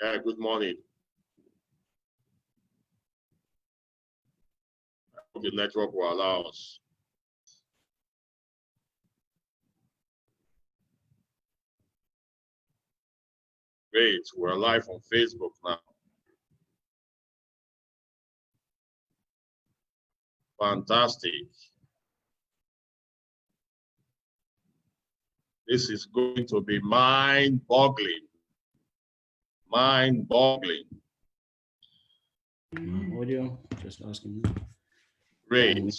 Yeah, good morning. I hope the network will allow us. Great, we're live on Facebook now. Fantastic. This is going to be mind-boggling. Mind-boggling. Audio, just asking. Great.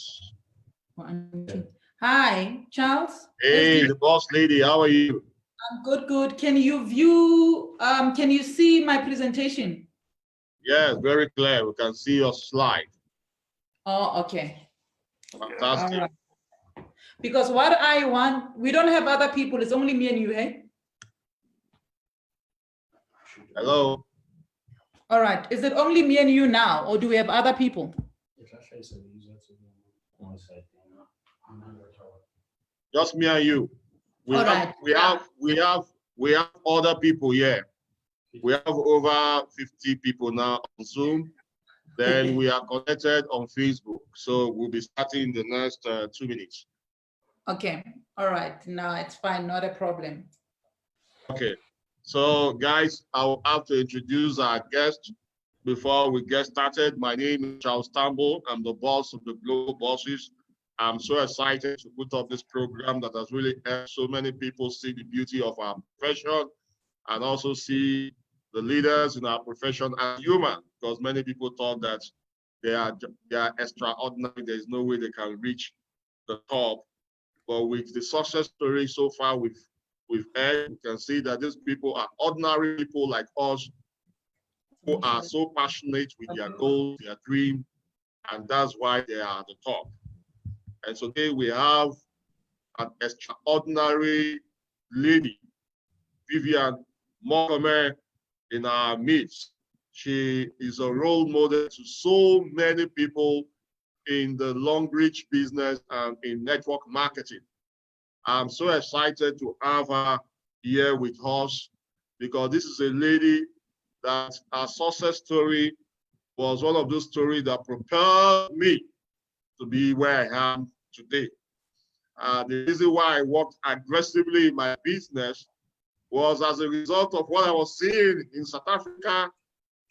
Hi, Charles. Hey, the boss lady, how are you? I'm good, good. Can you view, can you see my presentation? Yes, very clear. We can see your slide. Oh, okay. Fantastic. All right. Because what I want, we don't have other people, it's only me and you, hey? Hello? All right, is it only me and you now, or do we have other people? Just me and you. We have other people here. We have over 50 people now on Zoom. Then we are connected on Facebook. So we'll be starting in the next 2 minutes. Okay, all right, no, it's fine, not a problem. Okay, so guys, I will have to introduce our guest before we get started. My name is Charles Tambo. I'm the boss of the Global Bosses. I'm so excited to put up this program that has really helped so many people see the beauty of our profession and also see the leaders in our profession as human, because many people thought that they are extraordinary. There's no way they can reach the top. But with the success story so far we've heard, we can see that these people are ordinary people like us who are so passionate with their goals, their dream, and that's why they are at the top. And so today we have an extraordinary lady, Vivian Mokome, in our midst. She is a role model to so many people in the long reach business and in network marketing. I'm so excited to have her here with us because this is a lady that her success story was one of those stories that propelled me to be where I am today. The reason why I worked aggressively in my business was as a result of what I was seeing in South Africa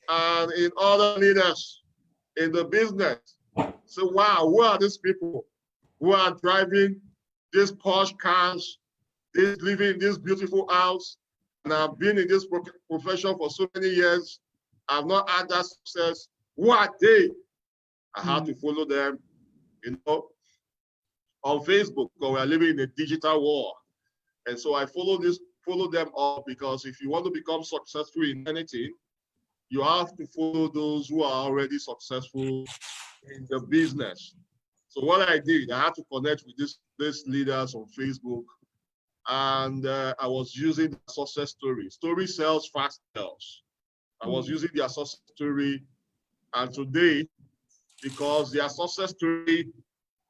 and in other leaders in the business. So wow, who are these people who are driving these posh cars, living in this beautiful house, and I've been in this profession for so many years. I've not had that success. Who are they? I had to follow them, on Facebook, because we're living in a digital world. And so I follow them all, because if you want to become successful in anything, you have to follow those who are already successful in the business. So what I did, I had to connect with these leaders on Facebook, and I was using the success story. Story sells, fast sells. I was using their success story, and today, because their success story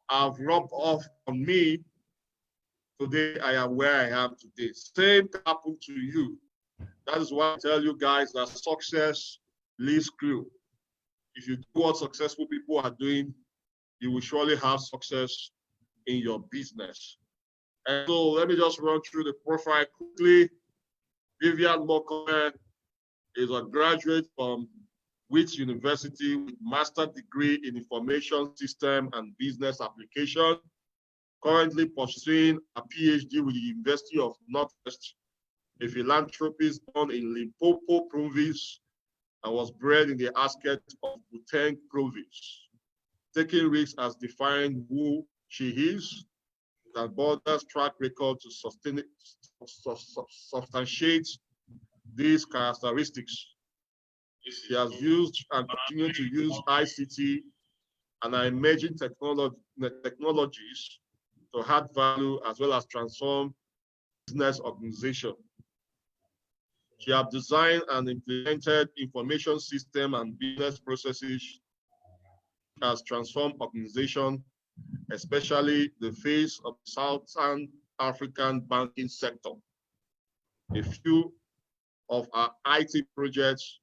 have rubbed off on me, today I am where I am today. Same happened to you. That is why I tell you guys that success leaves clue. If you do what successful people are doing, you will surely have success in your business. And so let me just run through the profile quickly. Vivian Mokome is a graduate from Wits University with master's degree in information system and business application. Currently pursuing a PhD with the University of Northwest, a philanthropist born in Limpopo province and was bred in the outskirts of Gauteng province. Taking risks as defined who she is, that borders track record to substantiate these characteristics. She has used and continues to use ICT and emerging technologies to add value as well as transform business organization. She has designed and implemented information system and business processes has transformed organization, especially the face of the Southern African banking sector. A few of our IT projects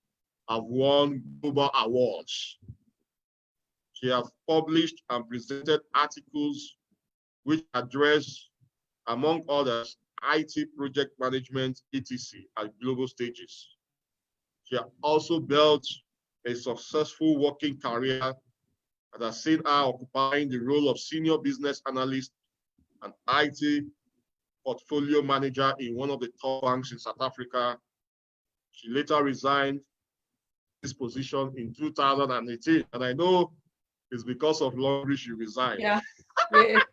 have won global awards. She has published and presented articles which address, among others, IT project management, etc., at global stages. She has also built a successful working career that has seen her occupying the role of senior business analyst and IT portfolio manager in one of the top banks in South Africa. She later resigned this position in 2018, and I know it's because of laundry she resigned. Yeah. Yes.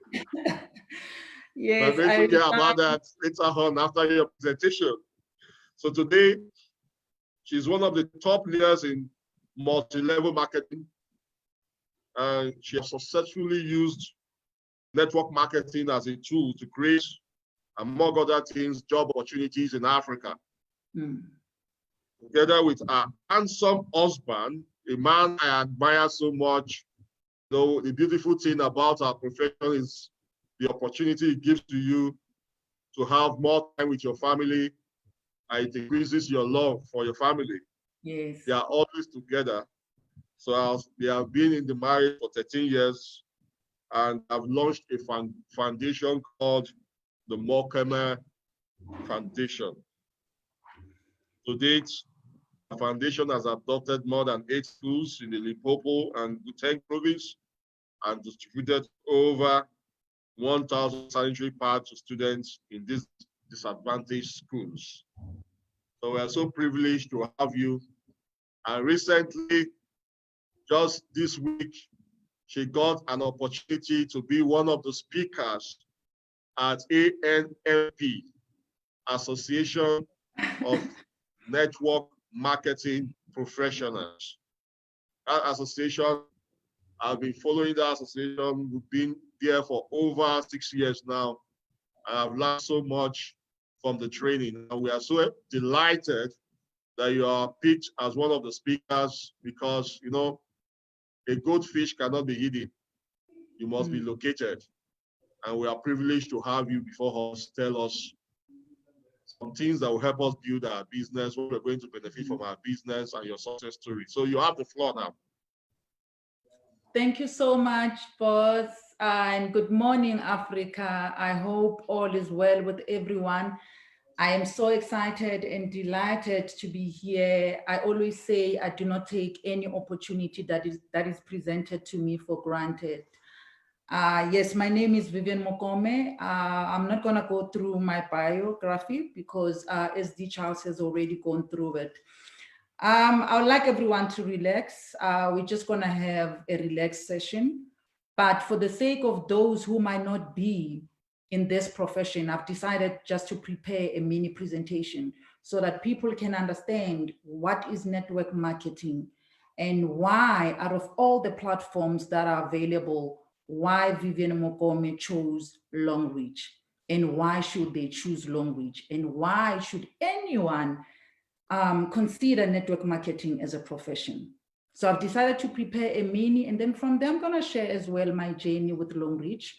Yes, We're going to hear about that later on after your presentation. So today, she's one of the top leaders in multi-level marketing, and she has successfully used network marketing as a tool to create, among other things, job opportunities in Africa. Together with her handsome husband, a man I admire so much. You know, the beautiful thing about our profession is the opportunity it gives to you to have more time with your family, and it increases your love for your family. Yes. They are always together. So they have been in the marriage for 13 years and have launched a foundation called the Mokome Foundation. To date, the foundation has adopted more than 8 schools in the Limpopo and Gauteng province and distributed over 1,000 sanitary pads to students in these disadvantaged schools. So we are so privileged to have you. And recently, just this week, she got an opportunity to be one of the speakers at ANMP, Association of Network Marketing Professionals. That association, I've been following that association. We've been there for over 6 years now. I've learned so much from the training. And we are so delighted that you are picked as one of the speakers because, you know, a goldfish cannot be hidden. You must be located. And we are privileged to have you before us tell us some things that will help us build our business, what we're going to benefit from our business and your success story. So you have the floor now. Thank you so much, boss. And good morning, Africa. I hope all is well with everyone. I am so excited and delighted to be here. I always say I do not take any opportunity that is presented to me for granted. Yes, my name is Vivian Mokome. I'm not gonna go through my biography because SD Charles has already gone through it. I would like everyone to relax. We're just gonna have a relaxed session. But for the sake of those who might not be in this profession, I've decided just to prepare a mini presentation so that people can understand what is network marketing and why, out of all the platforms that are available, why Vivian Mokome chose Longreach, and why should they choose Longreach, and why should anyone consider network marketing as a profession. So I've decided to prepare a mini, and then from there I'm going to share as well my journey with Longreach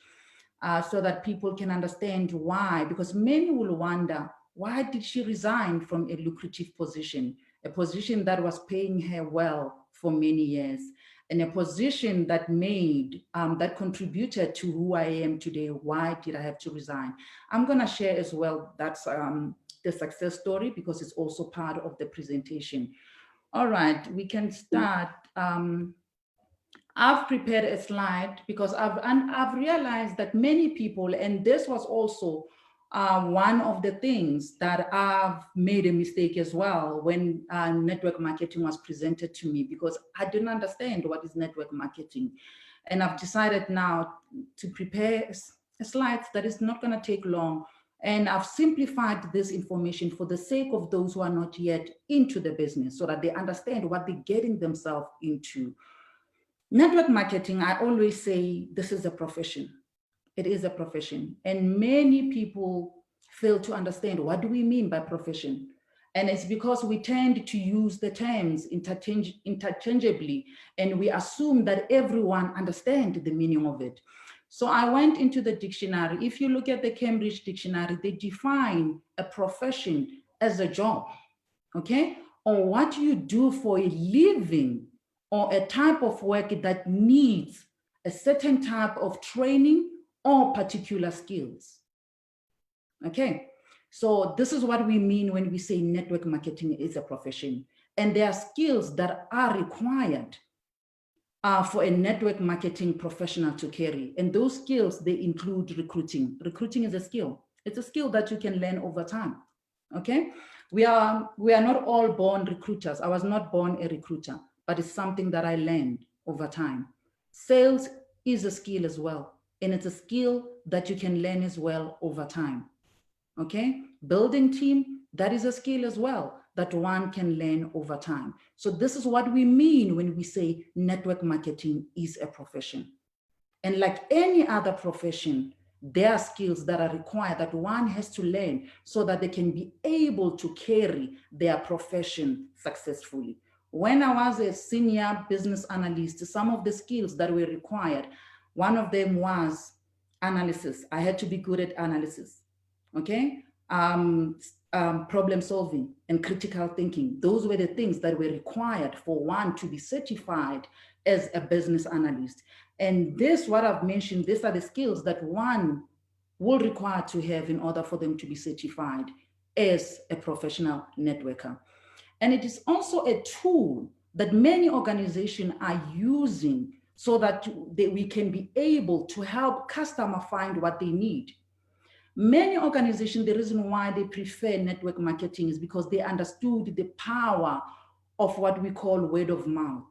so that people can understand why, because many will wonder, why did she resign from a lucrative position, a position that was paying her well for many years, and a position that made, that contributed to who I am today? Why did I have to resign? I'm going to share as well that's the success story because it's also part of the presentation. All right, we can start. I've prepared a slide because I've realized that many people, and this was also one of the things that I've made a mistake as well when network marketing was presented to me, because I didn't understand what is network marketing. And I've decided now to prepare a slide that is not going to take long. And I've simplified this information for the sake of those who are not yet into the business so that they understand what they're getting themselves into. Network marketing, I always say, this is a profession. It is a profession. And many people fail to understand, what do we mean by profession? And it's because we tend to use the terms interchangeably, and we assume that everyone understands the meaning of it. So I went into the dictionary. If you look at the Cambridge Dictionary, they define a profession as a job. okay? Or what you do for a living, or a type of work that needs a certain type of training or particular skills, okay? So this is what we mean when we say network marketing is a profession. And there are skills that are required for a network marketing professional to carry. And those skills, they include recruiting. Recruiting is a skill. It's a skill that you can learn over time, okay? We are not all born recruiters. I was not born a recruiter, but it's something that I learned over time. Sales is a skill as well. And it's a skill that you can learn as well over time, okay? Building team, that is a skill as well that one can learn over time. So this is what we mean when we say network marketing is a profession. And like any other profession, there are skills that are required that one has to learn so that they can be able to carry their profession successfully. When I was a senior business analyst, some of the skills that were required, one of them was analysis. I had to be good at analysis, okay? Problem solving and critical thinking. Those were the things that were required for one to be certified as a business analyst. And this, what I've mentioned, these are the skills that one will require to have in order for them to be certified as a professional networker. And it is also a tool that many organizations are using so that we can be able to help customers find what they need. Many organizations, the reason why they prefer network marketing is because they understood the power of what we call word of mouth.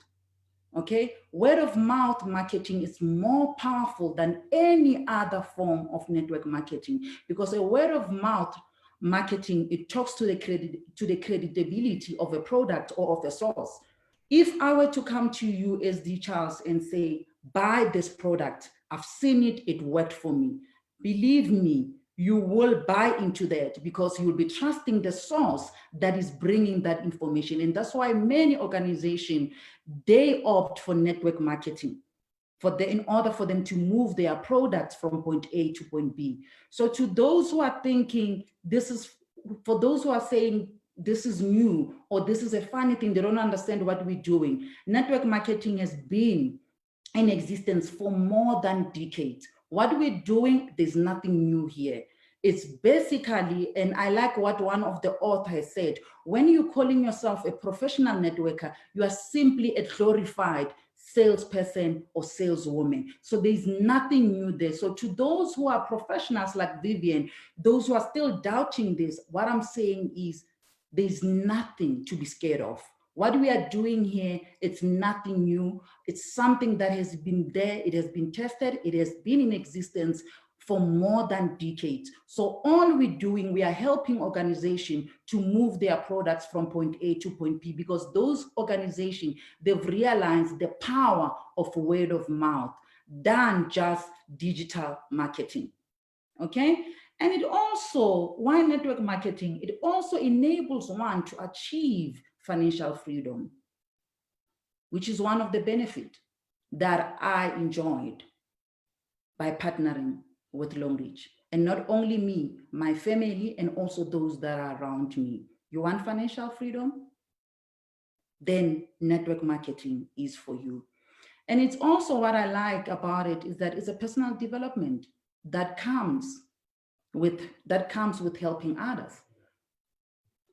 Okay, word of mouth marketing is more powerful than any other form of network marketing, because a word of mouth marketing, it talks to the credibility of a product or of a source. If I were to come to you, SD Charles, and say, buy this product, I've seen it, it worked for me. Believe me, you will buy into that because you'll be trusting the source that is bringing that information. And that's why many organizations, they opt for network marketing in order for them to move their products from point A to point B. So to those who are thinking for those who are saying this is new or this is a funny thing, they don't understand what we're doing. Network marketing has been in existence for more than decades. What we're doing, there's nothing new here. It's basically, and I like what one of the authors said, when you're calling yourself a professional networker, you are simply a glorified salesperson or saleswoman. So there's nothing new there. So to those who are professionals like Vivian, those who are still doubting this, what I'm saying is there's nothing to be scared of. What we are doing here, it's nothing new. It's something that has been there. It has been tested. It has been in existence for more than decades. So all we're doing, we are helping organizations to move their products from point A to point B, because those organizations, they've realized the power of word of mouth than just digital marketing, okay? And it also, why network marketing? It also enables one to achieve financial freedom, which is one of the benefits that I enjoyed by partnering with Longreach. And not only me, my family, and also those that are around me. You want financial freedom? Then network marketing is for you. And it's also what I like about it is that it's a personal development that comes with helping others.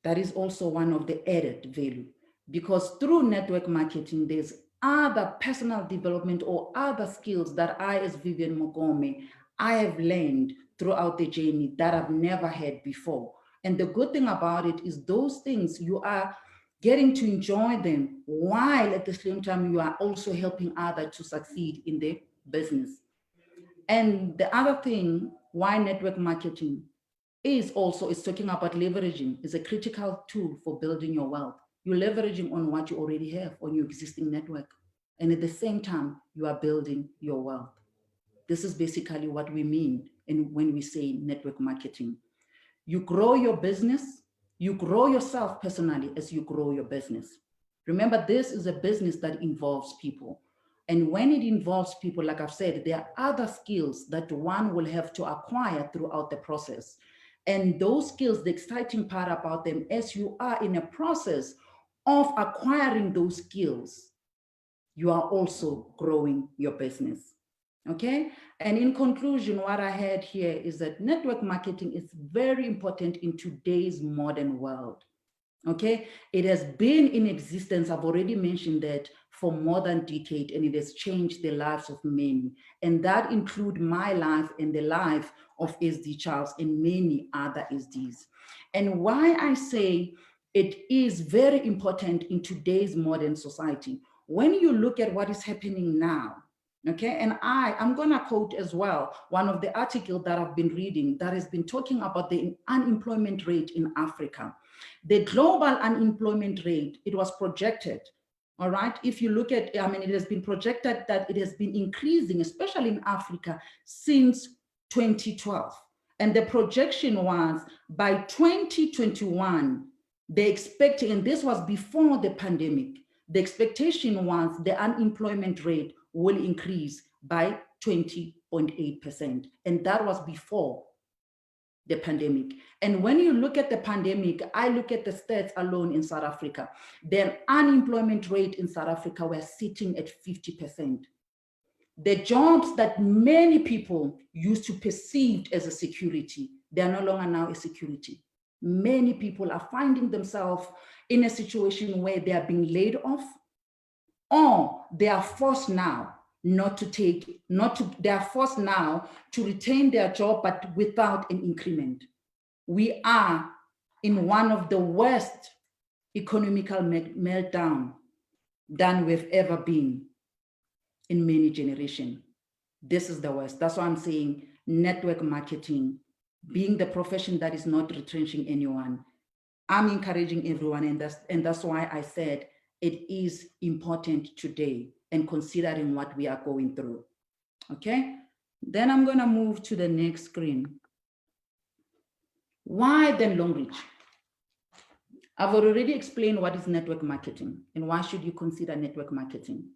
That is also one of the added value, because through network marketing, there's other personal development or other skills that I, as Vivian Mokome, I have learned throughout the journey that I've never had before. And the good thing about it is those things, you are getting to enjoy them while at the same time you are also helping others to succeed in their business. And the other thing, why network marketing is talking about leveraging, is a critical tool for building your wealth. You're leveraging on what you already have on your existing network. And at the same time, you are building your wealth. This is basically what we mean when we say network marketing. You grow your business, you grow yourself personally as you grow your business. Remember, this is a business that involves people. And when it involves people, like I've said, there are other skills that one will have to acquire throughout the process. And those skills, the exciting part about them, as you are in a process of acquiring those skills, you are also growing your business. Okay. And in conclusion, what I had here is that network marketing is very important in today's modern world. Okay. It has been in existence, I've already mentioned that, for more than a decade, and it has changed the lives of many. And that includes my life and the life of SD Charles and many other SDs. And why I say it is very important in today's modern society, when you look at what is happening now, okay, and I'm gonna quote as well one of the articles that I've been reading that has been talking about the unemployment rate in Africa. The global unemployment rate, it was projected, all right, if you look at, I mean, it has been projected that it has been increasing, especially in Africa, since 2012. And the projection was by 2021, they expecting, and this was before the pandemic, the expectation was the unemployment rate will increase by 20.8%. And that was before the pandemic. And when you look at the pandemic, I look at the stats alone in South Africa, the unemployment rate in South Africa were sitting at 50%. The jobs that many people used to perceive as a security, they are no longer now a security. Many people are finding themselves in a situation where they are being laid off, or they are forced now they are forced now to retain their job, but without an increment. We are in one of the worst economical meltdown than we've ever been in many generations. This is the worst. That's why I'm saying network marketing, being the profession that is not retrenching anyone, I'm encouraging everyone, and that's why I said it is important today, and considering what we are going through. Okay, then I'm going to move to the next screen. Why then Long Reach? I've already explained what is network marketing and why should you consider network marketing.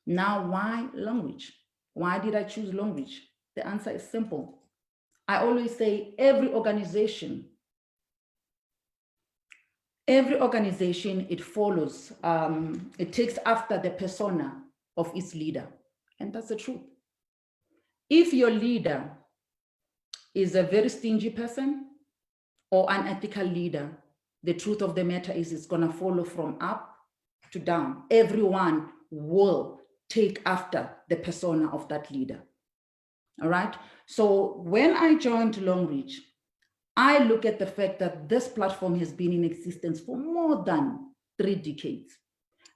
Now, why Long Reach? Why did I choose Long Reach? The answer is simple. I always say every organization, it follows, it takes after the persona of its leader. And that's the truth. If your leader is a very stingy person or unethical leader, the truth of the matter is it's going to follow from up to down. Everyone will take after the persona of that leader. All right. So when I joined Long Reach, I look at the fact that this platform has been in existence for more than 3 decades.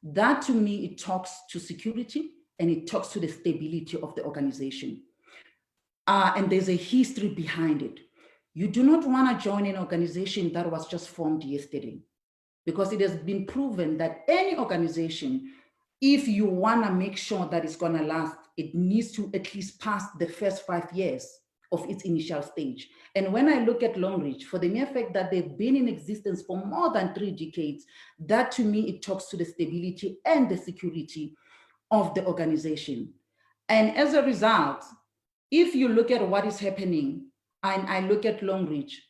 That to me, it talks to security and it talks to the stability of the organization. And there's a history behind it. You do not want to join an organization that was just formed yesterday, because it has been proven that any organization, if you want to make sure that it's going to last, it needs to at least pass the first 5 years of its initial stage. And when I look at Long Reach, for the mere fact that they've been in existence for more than 3 decades, that to me, it talks to the stability and the security of the organization. And as a result, if you look at what is happening, and I look at Long Reach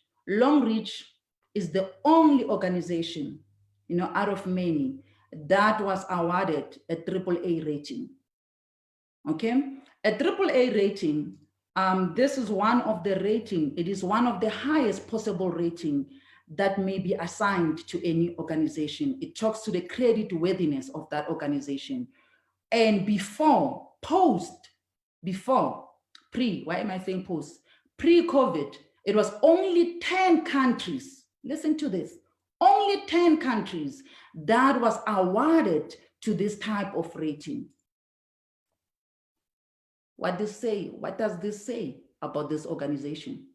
is the only organization, out of many, that was awarded a AAA rating. Okay, a AAA rating. This is one of the rating. It is one of the highest possible rating that may be assigned to any organization. It talks to the credit worthiness of that organization. And why am I saying post? Pre-COVID, it was only 10 countries. Listen to this. Only 10 countries that was awarded to this type of rating. What does this say about this organization?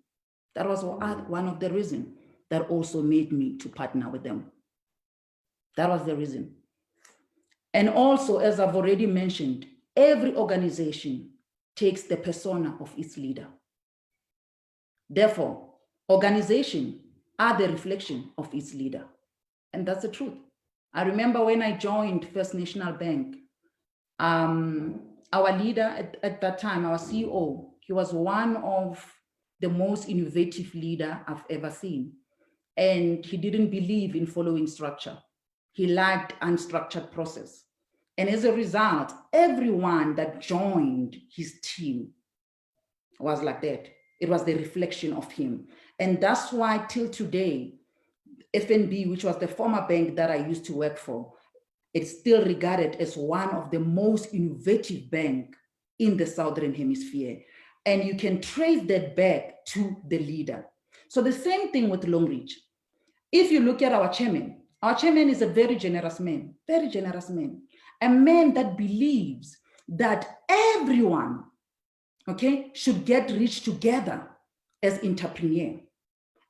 That was one of the reasons that also made me to partner with them. That was the reason. And also, as I've already mentioned, every organization takes the persona of its leader. Therefore, organizations are the reflection of its leader. And that's the truth. I remember when I joined First National Bank, our leader at that time, our CEO, he was one of the most innovative leader I've ever seen. And he didn't believe in following structure. He liked unstructured process. And as a result, everyone that joined his team was like that. It was the reflection of him. And that's why till today, FNB, which was the former bank that I used to work for, it's still regarded as one of the most innovative banks in the Southern Hemisphere. And you can trace that back to the leader. So the same thing with Longreach. If you look at our chairman is a very generous man, a man that believes that everyone, okay, should get rich together as entrepreneur.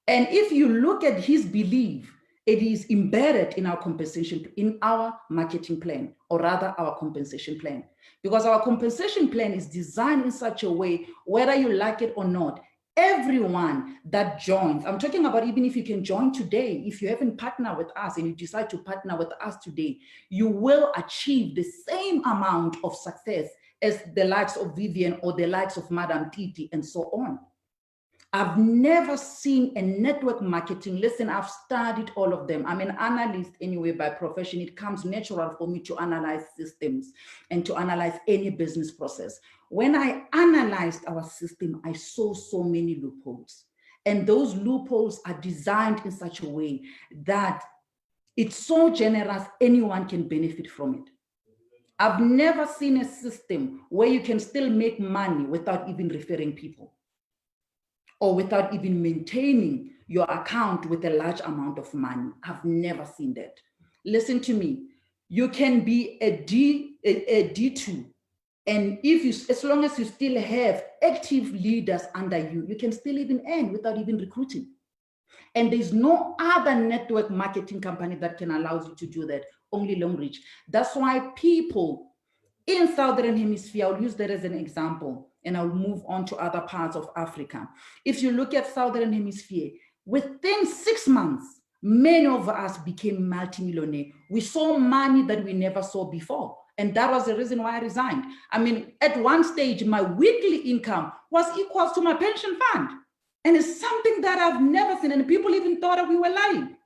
And if you look at his belief, it is embedded in our compensation, in our marketing plan, or rather our compensation plan. Because our compensation plan is designed in such a way, whether you like it or not, everyone that joins, I'm talking about even if you can join today, if you haven't partnered with us and you decide to partner with us today, you will achieve the same amount of success as the likes of Vivian or the likes of Madam Titi and so on. I've never seen a network marketing. Listen, I've studied all of them. I'm an analyst anyway by profession. It comes natural for me to analyze systems and to analyze any business process. When I analyzed our system, I saw so many loopholes. And those loopholes are designed in such a way that it's so generous, anyone can benefit from it. I've never seen a system where you can still make money without even referring people, or without even maintaining your account with a large amount of money. I've never seen that. Listen to me. You can be a D2, and if you, as long as you still have active leaders under you, you can still even earn without even recruiting. And there's no other network marketing company that can allow you to do that, only Longreach. That's why people in Southern Hemisphere, I'll use that as an example, and I'll move on to other parts of Africa. If you look at Southern Hemisphere, within 6 months, many of us became multimillionaire. We saw money that we never saw before. And that was the reason why I resigned. I mean, at one stage, my weekly income was equal to my pension fund. And it's something that I've never seen. And people even thought that we were lying.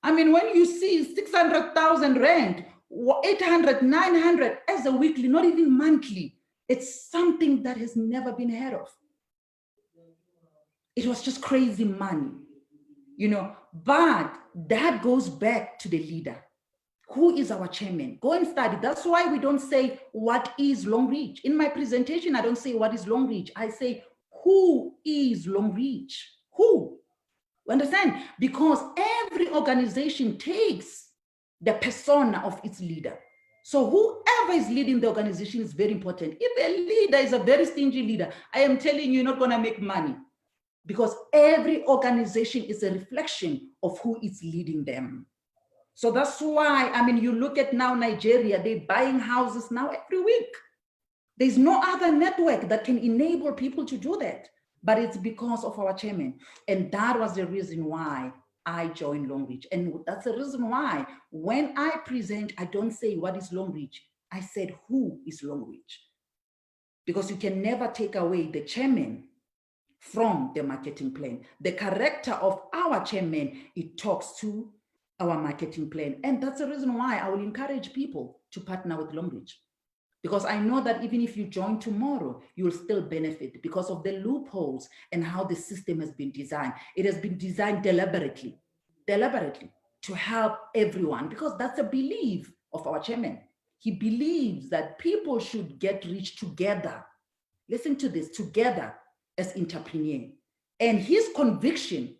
I mean, when you see 600,000 rand, 800, 900 as a weekly, not even monthly, it's something that has never been heard of. It was just crazy money, you know, but that goes back to the leader. Who is our chairman? Go and study. That's why we don't say what is Longreach. In my presentation, I don't say what is Longreach. I say, who is Longreach? Who? Understand? Because every organization takes the persona of its leader. So whoever is leading the organization is very important. If a leader is a very stingy leader, I am telling you, you're not going to make money, because every organization is a reflection of who is leading them. So that's why, I mean, you look at now Nigeria, they're buying houses now every week. There's no other network that can enable people to do that, but it's because of our chairman. And that was the reason why I joined Longreach. And that's the reason why when I present, I don't say what is Longreach. I said, who is Longreach? Because you can never take away the chairman from the marketing plan. The character of our chairman, it talks to our marketing plan. And that's the reason why I will encourage people to partner with Longreach. Because I know that even if you join tomorrow, you'll still benefit because of the loopholes and how the system has been designed. It has been designed deliberately to help everyone, because that's a belief of our chairman. He believes that people should get rich together. Listen to this, together as entrepreneurs. And his conviction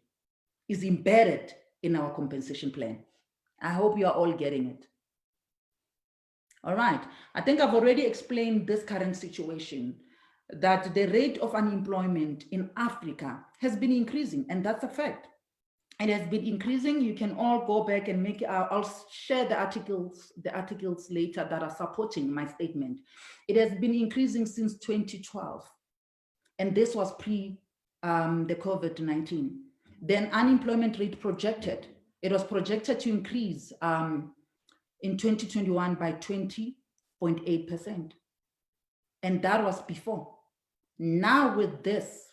is embedded in our compensation plan. I hope you are all getting it. All right, I think I've already explained this current situation, that the rate of unemployment in Africa has been increasing, and that's a fact. It has been increasing. You can all go back and make, I'll share the articles later that are supporting my statement. It has been increasing since 2012, and this was pre the COVID-19. Then unemployment rate it was projected to increase in 2021 by 20.8%. And that was before. Now with this,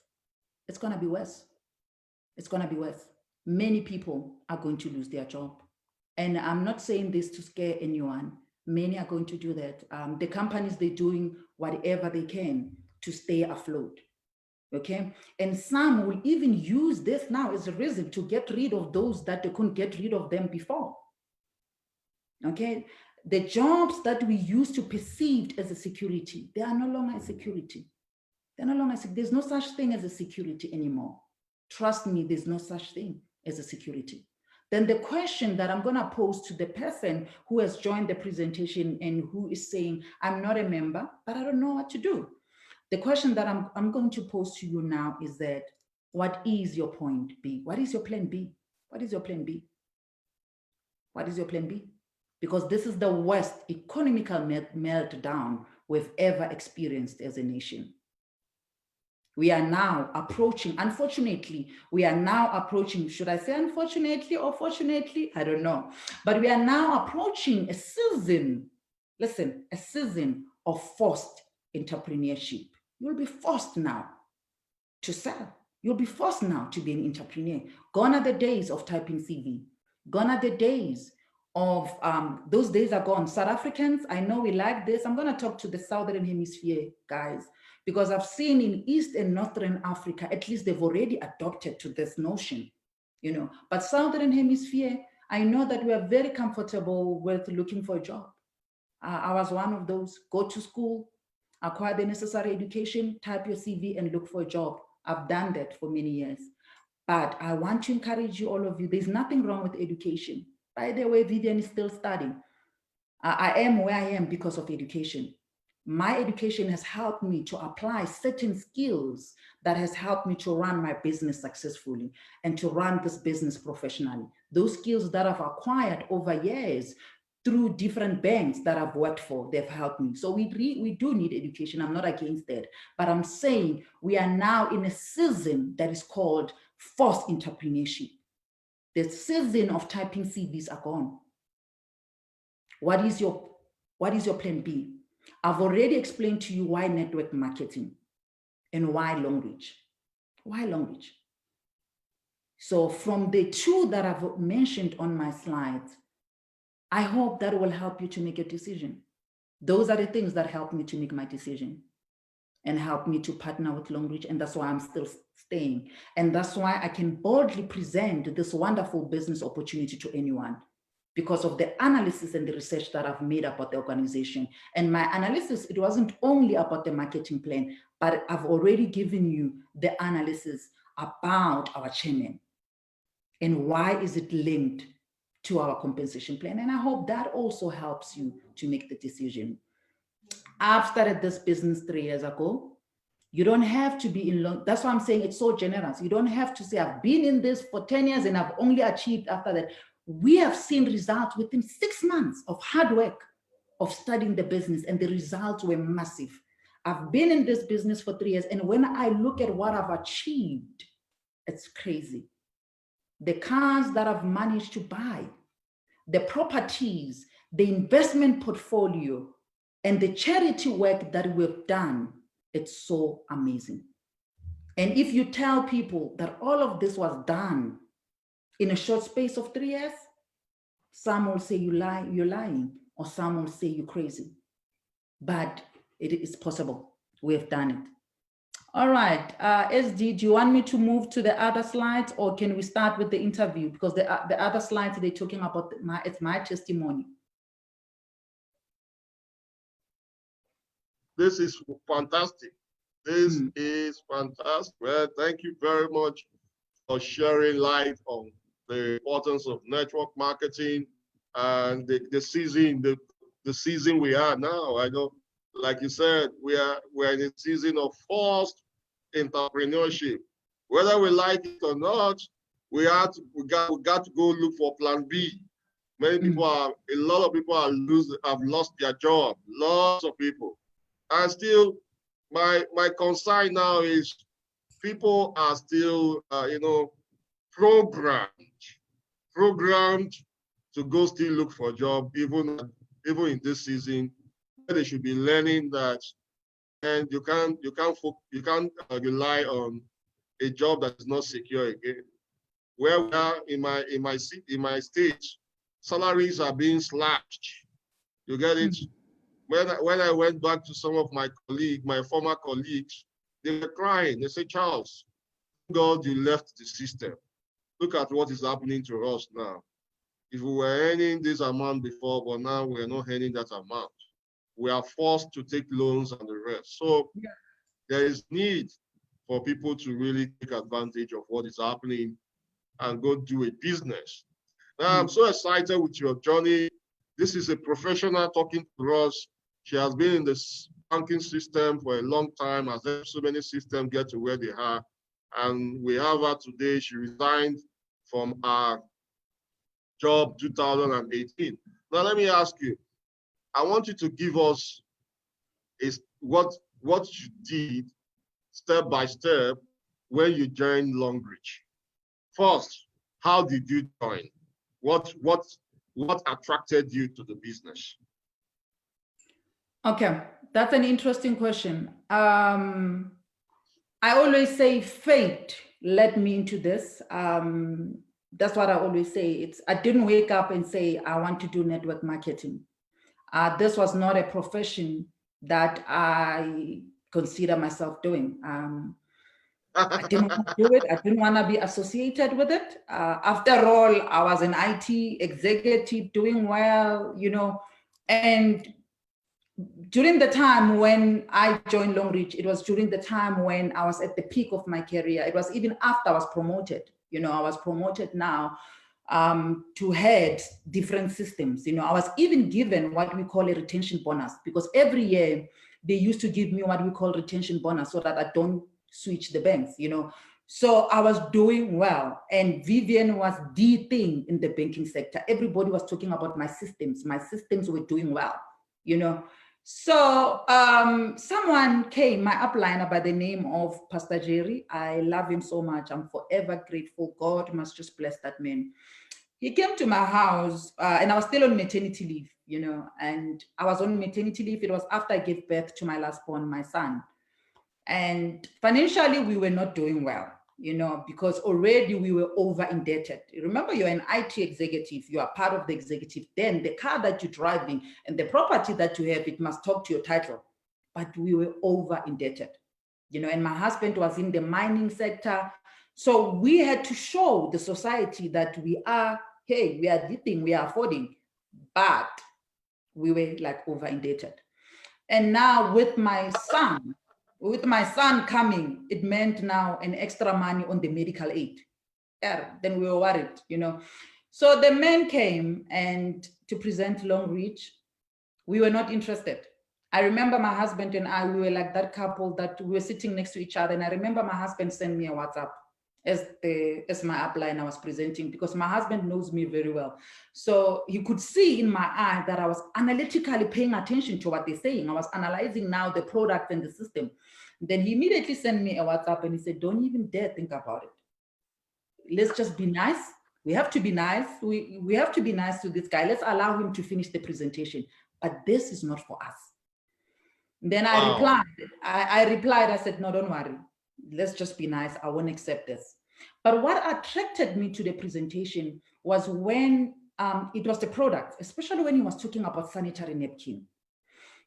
it's going to be worse. It's going to be worse. Many people are going to lose their job. And I'm not saying this to scare anyone. Many are going to do that. The companies, they're doing whatever they can to stay afloat. Okay. And some will even use this now as a reason to get rid of those that they couldn't get rid of them before. Okay. The jobs that we used to perceive as a security, they are no longer a security. They're no longer, there's no such thing as a security anymore. Trust me, there's no such thing as a security. Then the question that I'm going to pose to the person who has joined the presentation and who is saying, I'm not a member, but I don't know what to do. The question that I'm going to pose to you now is that, what is your point B? What is your plan B? What is your plan B? What is your plan B? Because this is the worst economical meltdown we've ever experienced as a nation. We are now approaching, unfortunately, we are now approaching, should I say unfortunately or fortunately? I don't know. But we are now approaching a season, listen, a season of forced entrepreneurship. You'll be forced now to sell. You'll be forced now to be an entrepreneur. Gone are the days of typing CV. Gone are the days of, those days are gone. South Africans, I know we like this. I'm going to talk to the Southern Hemisphere guys, because I've seen in East and Northern Africa, at least they've already adopted to this notion, you know. But Southern Hemisphere, I know that we are very comfortable with looking for a job. I was one of those. Go to school, acquire the necessary education, type your CV and look for a job. I've done that for many years. But I want to encourage you, all of you, there's nothing wrong with education. By the way, Vivian is still studying. I am where I am because of education. My education has helped me to apply certain skills that has helped me to run my business successfully and to run this business professionally. Those skills that I've acquired over years through different banks that I've worked for, they've helped me. So we do need education. I'm not against that. But I'm saying we are now in a season that is called forced entrepreneurship. The season of typing CVs are gone. What is your plan B? I've already explained to you why network marketing and why long reach. Why long reach? So from the two that I've mentioned on my slides, I hope that will help you to make a decision. Those are the things that help me to make my decision and help me to partner with long reach. And that's why I'm still staying. And that's why I can boldly present this wonderful business opportunity to anyone, because of the analysis and the research that I've made about the organization. And my analysis, it wasn't only about the marketing plan, but I've already given you the analysis about our chairman and why is it linked to our compensation plan. And I hope that also helps you to make the decision. I've started this business 3 years ago. You don't have to be in long. That's why I'm saying it's so generous. You don't have to say, I've been in this for 10 years and I've only achieved after that. We have seen results within 6 months of hard work, of studying the business, and the results were massive. I've been in this business for 3 years, and when I look at what I've achieved, it's crazy. The cars that I've managed to buy, the properties, the investment portfolio, and the charity work that we've done, it's so amazing. And if you tell people that all of this was done in a short space of 3 years, some will say you're lying, or some will say you're crazy. But it is possible. We've done it. All right, SD, do you want me to move to the other slides, or can we start with the interview? Because the other slides, they're talking about it's my testimony. This is fantastic. This is fantastic. Well, thank you very much for sharing light on the importance of network marketing and the season we are now. I know, like you said, we're in a season of forced entrepreneurship. Whether we like it or not, we got to go look for plan B. A lot of people have lost their job. Lots of people. And still, my concern now is people are still, programmed to go still look for a job, even in this season. They should be learning that, and you can't rely on a job that is not secure again. Where we are in my state, salaries are being slashed. You get it? When I went back to some of my former colleagues, they were crying. They said, Charles, God, you left the system. Look at what is happening to us now. If we were earning this amount before, but now we're not earning that amount. We are forced to take loans and the rest. So there is need for people to really take advantage of what is happening and go do a business. Now, I'm so excited with your journey. This is a professional talking to us. She has been in this banking system for a long time, has helped so many systems get to where they are. And we have her today. She resigned from our job 2018. Now, let me ask you, I want you to give us what you did step by step when you joined Longreach. First, how did you join? What attracted you to the business? Okay, that's an interesting question. I always say fate led me into this. That's what I always say. I didn't wake up and say, I want to do network marketing. This was not a profession that I consider myself doing. I didn't want to do it. I didn't want to be associated with it. After all, I was an IT executive doing well, and during the time when I joined Longreach, it was during the time when I was at the peak of my career. It was even after I was promoted. I was promoted now to head different systems. I was even given what we call a retention bonus, because every year they used to give me what we call retention bonus so that I don't switch the banks, So I was doing well, and Vivian was the thing in the banking sector. Everybody was talking about my systems. My systems were doing well, So someone came, my upliner by the name of Pastor Jerry. I love him so much. I'm forever grateful. God must just bless that man. He came to my house and I was still on maternity leave, and I was on maternity leave. It was after I gave birth to my last born, my son. And financially, we were not doing well, because already we were over indebted. Remember, you're an IT executive, you are part of the executive. Then the car that you're driving and the property that you have, it must talk to your title. But we were over indebted, and my husband was in the mining sector. So we had to show the society that we are the thing, we are affording, but we were like over indebted. And now with my son coming, it meant now an extra money on the medical aid. Yeah, then we were worried, So the man came and to present Longreach, we were not interested. I remember my husband and I, we were like that couple that we were sitting next to each other. And I remember my husband sent me a WhatsApp as my upline I was presenting, because my husband knows me very well. So you could see in my eye that I was analytically paying attention to what they're saying. I was analyzing now the product and the system. Then he immediately sent me a WhatsApp and he said, don't even dare think about it. Let's just be nice. We have to be nice. We have to be nice to this guy. Let's allow him to finish the presentation. But this is not for us. Then I replied. I replied, I said, no, don't worry. Let's just be nice. I won't accept this. But what attracted me to the presentation was when it was the product, especially when he was talking about sanitary napkin.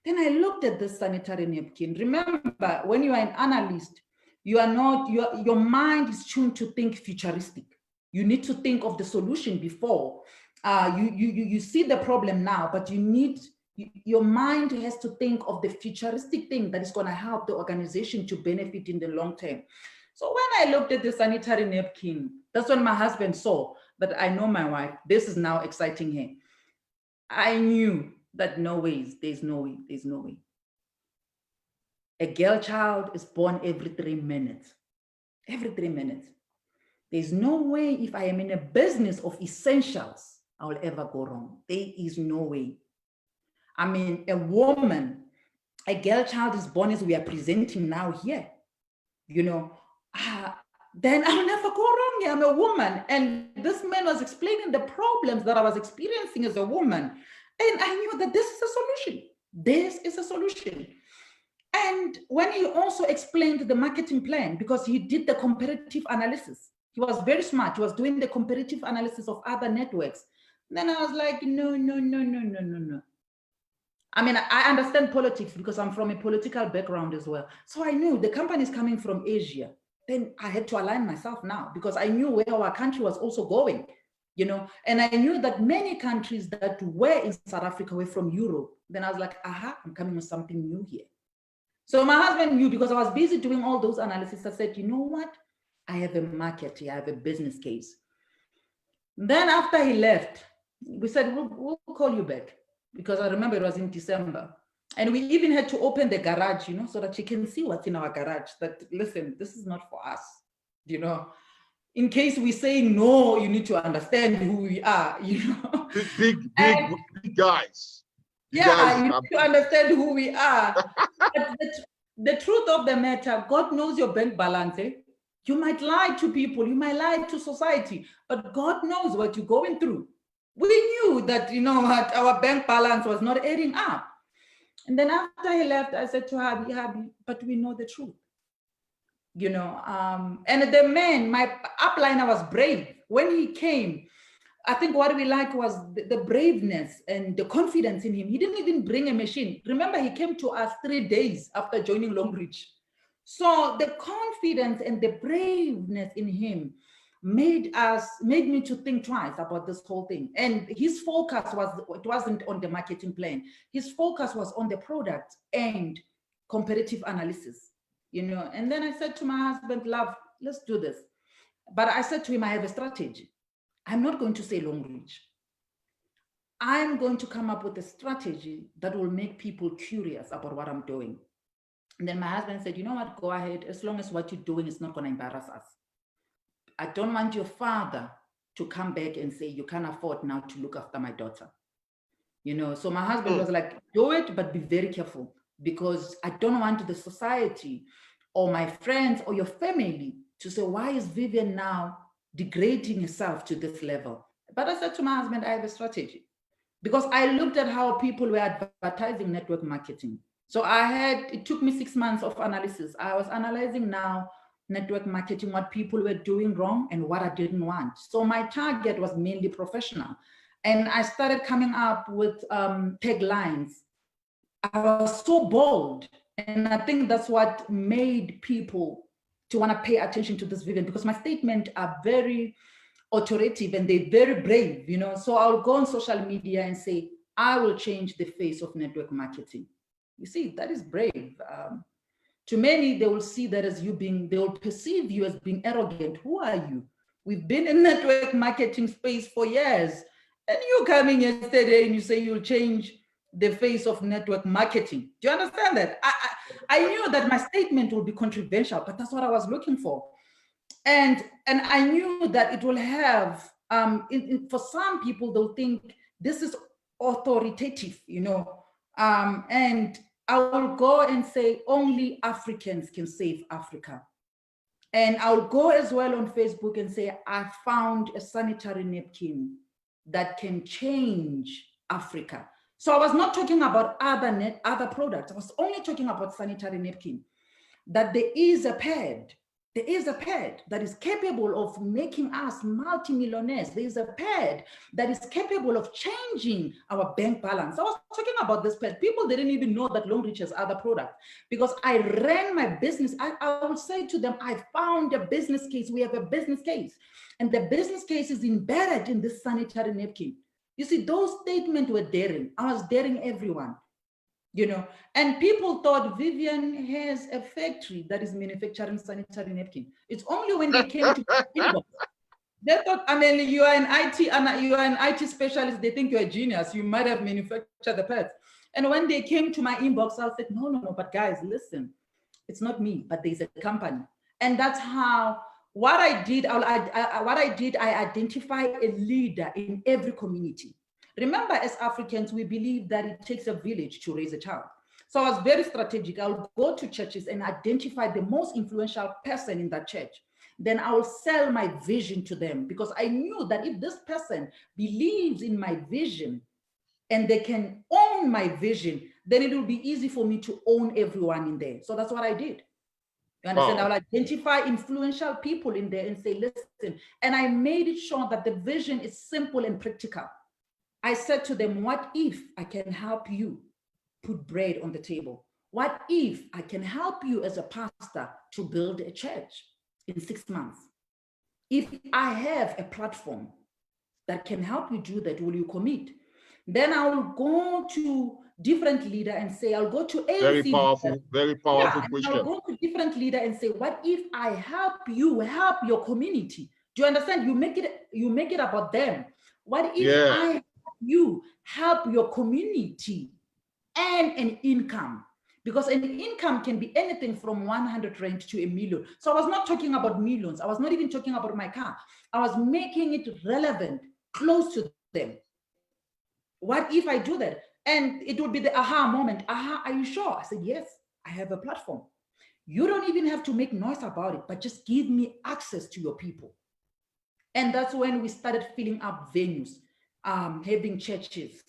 Then I looked at this sanitary napkin. Remember, when you are an analyst, you are not, your mind is tuned to think futuristic. You need to think of the solution before. You see the problem now, but your mind has to think of the futuristic thing that is going to help the organization to benefit in the long term. So when I looked at the sanitary napkin, that's when my husband saw that I know my wife. This is now exciting her. I knew that there's no way. A girl child is born every 3 minutes. Every 3 minutes. There's no way if I am in a business of essentials, I will ever go wrong. There is no way. I mean, a girl child is born as we are presenting now here, then I'll never go wrong. I'm a woman. And this man was explaining the problems that I was experiencing as a woman. And I knew that this is a solution. This is a solution. And when he also explained the marketing plan, because he did the comparative analysis, he was very smart. He was doing the comparative analysis of other networks. Then I was like, no, no, no, no, no, no, no. I mean, I understand politics because I'm from a political background as well. So I knew the company is coming from Asia. Then I had to align myself now because I knew where our country was also going, you know, and I knew that many countries that were in South Africa were from Europe. Then I was like, aha, I'm coming with something new here. So my husband knew because I was busy doing all those analysis. I said, you know what? I have a market here. I have a business case. Then after he left, we said, we'll call you back because I remember it was in December. And we even had to open the garage, you know, so that you can see what's in our garage. That, listen, this is not for us, you know. In case we say no, you need to understand who we are, you know. Big guys. Yeah, you need to understand who we are. But the truth of the matter, God knows your bank balance. Eh? You might lie to people, you might lie to society, but God knows what you're going through. We knew that, you know, our bank balance was not adding up. And then after he left, I said to Habi, but we know the truth. You know, and the man, my upliner was brave. When he came, I think what we liked was the braveness and the confidence in him. He didn't even bring a machine. Remember, he came to us 3 days after joining Longreach. So the confidence and the braveness in him made me to think twice about this whole thing. And his focus wasn't on the marketing plan. His focus was on the product and comparative analysis, you know. And then I said to my husband, love, let's do this. But I said to him, I have a strategy. I'm not going to say Longreach. I'm going to come up with a strategy that will make people curious about what I'm doing. And then my husband said, you know what, go ahead, as long as what you're doing is not going to embarrass us. I don't want your father to come back and say, you can't afford now to look after my daughter. You know, so my husband was like, do it, but be very careful, because I don't want the society or my friends or your family to say, why is Vivian now degrading herself to this level? But I said to my husband, I have a strategy, because I looked at how people were advertising network marketing. So it took me 6 months of analysis. I was analyzing now network marketing, what people were doing wrong and what I didn't want. So my target was mainly professional. And I started coming up with taglines. I was so bold. And I think that's what made people to want to pay attention to this Vivian, because my statements are very authoritative and they're very brave, you know. So I'll go on social media and say, I will change the face of network marketing. You see, that is brave. To many, they will see that as they will perceive you as being arrogant. Who are you? We've been in network marketing space for years. And you coming yesterday and you say you'll change the face of network marketing. Do you understand that? I knew that my statement would be controversial, but that's what I was looking for. And I knew that it will have, for some people, they'll think this is authoritative, you know, and I will go and say only Africans can save Africa. And I'll go as well on Facebook and say, I found a sanitary napkin that can change Africa. So I was not talking about other products. I was only talking about sanitary napkin, that there is a pad. There is a pad that is capable of making us multimillionaires. There is a pad that is capable of changing our bank balance. I was talking about this pad. People didn't even know that Longreach has other products, because I ran my business. I would say to them, I found a business case. We have a business case. And the business case is embedded in this sanitary napkin. You see, those statements were daring. I was daring everyone. You know, and people thought Vivian has a factory that is manufacturing sanitary napkin. It's only when they came to inbox, they thought, I mean, you are an IT specialist. They think you're a genius. You might have manufactured the pads. And when they came to my inbox, I said, no, but guys, listen, it's not me, but there's a company. And that's how what I did. I identify a leader in every community. Remember, as Africans, we believe that it takes a village to raise a child. So I was very strategic. I'll go to churches and identify the most influential person in that church. Then I will sell my vision to them, because I knew that if this person believes in my vision and they can own my vision, then it will be easy for me to own everyone in there. So that's what I did. You understand? Wow. I'll identify influential people in there and say, listen, and I made it sure that the vision is simple and practical. I said to them, what if I can help you put bread on the table? What if I can help you as a pastor to build a church in 6 months? If I have a platform that can help you do that, will you commit? Then I will go to different leader and say, I'll go to ANC. Very powerful question. I'll go to different leader and say, what if I help you help your community? Do you understand? You make it about them. What if I help you help your community and an income? Because an income can be anything from 100 rand to 1 million. So I was not talking about millions. I was not even talking about my car. I was making it relevant, close to them. What if I do that? And it would be the aha moment. Aha, are you sure? I said, yes, I have a platform. You don't even have to make noise about it, but just give me access to your people. And that's when we started filling up venues, having churches,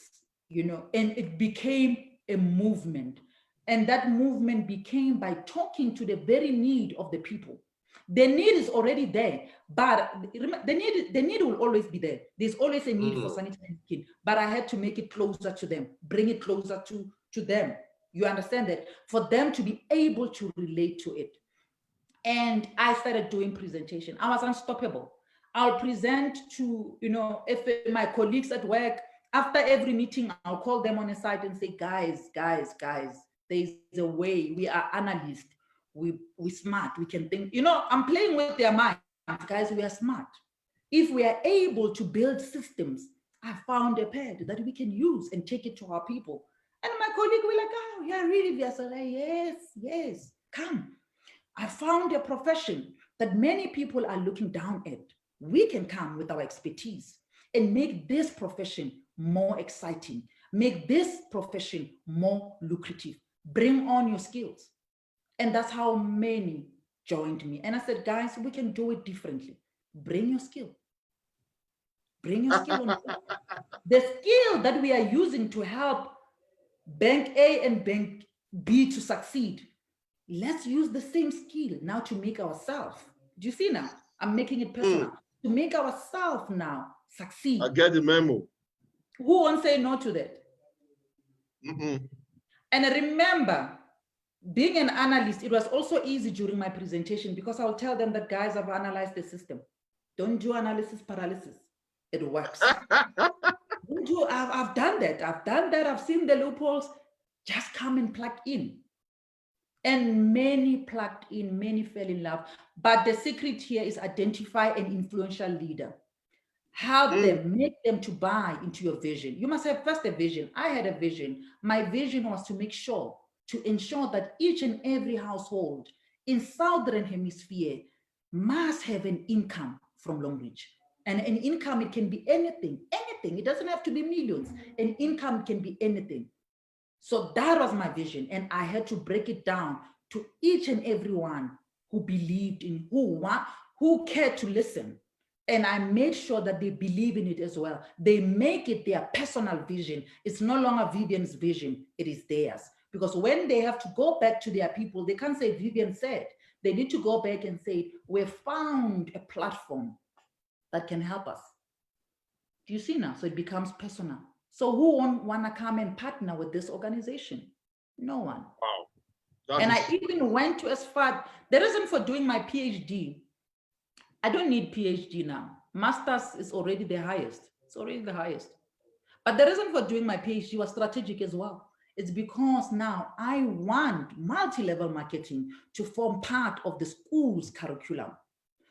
you know, and it became a movement. And that movement became by talking to the very need of the people. The need is already there, but the need will always be there. There's always a need for sanitary skin, but I had to make it closer to them, bring it closer to them. You understand that? For them to be able to relate to it. And I started doing presentation. I was unstoppable. I'll present to, you know, if my colleagues at work, after every meeting, I'll call them on a side and say, guys, there's a way. We are analysts. We smart. We can think. You know, I'm playing with their minds. Guys, we are smart. If we are able to build systems, I found a pad that we can use and take it to our people. And my colleague will like, oh, yeah, really? We are so like, yes, come. I found a profession that many people are looking down at. We can come with our expertise and make this profession more exciting, make this profession more lucrative, bring on your skills. And that's how many joined me. And I said, guys, we can do it differently. Bring your skill. Bring your skill on the skill that we are using to help Bank A and Bank B to succeed. Let's use the same skill now to make ourselves. Do you see now? I'm making it personal. To make ourselves now succeed. I get the memo. Who won't say no to that? And remember, being an analyst, it was also easy during my presentation because I'll tell them that, guys, I've analyzed the system. Don't do analysis paralysis. It works. I've done that. I've seen the loopholes. Just come and plug in. And many plugged in, many fell in love. But the secret here is identify an influential leader. Help them, make them to buy into your vision. You must have first a vision. I had a vision. My vision was to ensure that each and every household in Southern Hemisphere must have an income from Longreach. And an income, it can be anything. It doesn't have to be millions. An income can be anything. So that was my vision. And I had to break it down to each and everyone who believed in, who cared to listen. And I made sure that they believe in it as well. They make it their personal vision. It's no longer Vivian's vision, it is theirs. Because when they have to go back to their people, they can't say Vivian said. They need to go back and say, we found a platform that can help us. Do you see now? So it becomes personal. So who won't want to come and partner with this organization? No one. Wow. And I even went to as far, the reason for doing my PhD, I don't need PhD now. Master's is already the highest. It's already the highest. But the reason for doing my PhD was strategic as well. It's because now I want multi-level marketing to form part of the school's curriculum.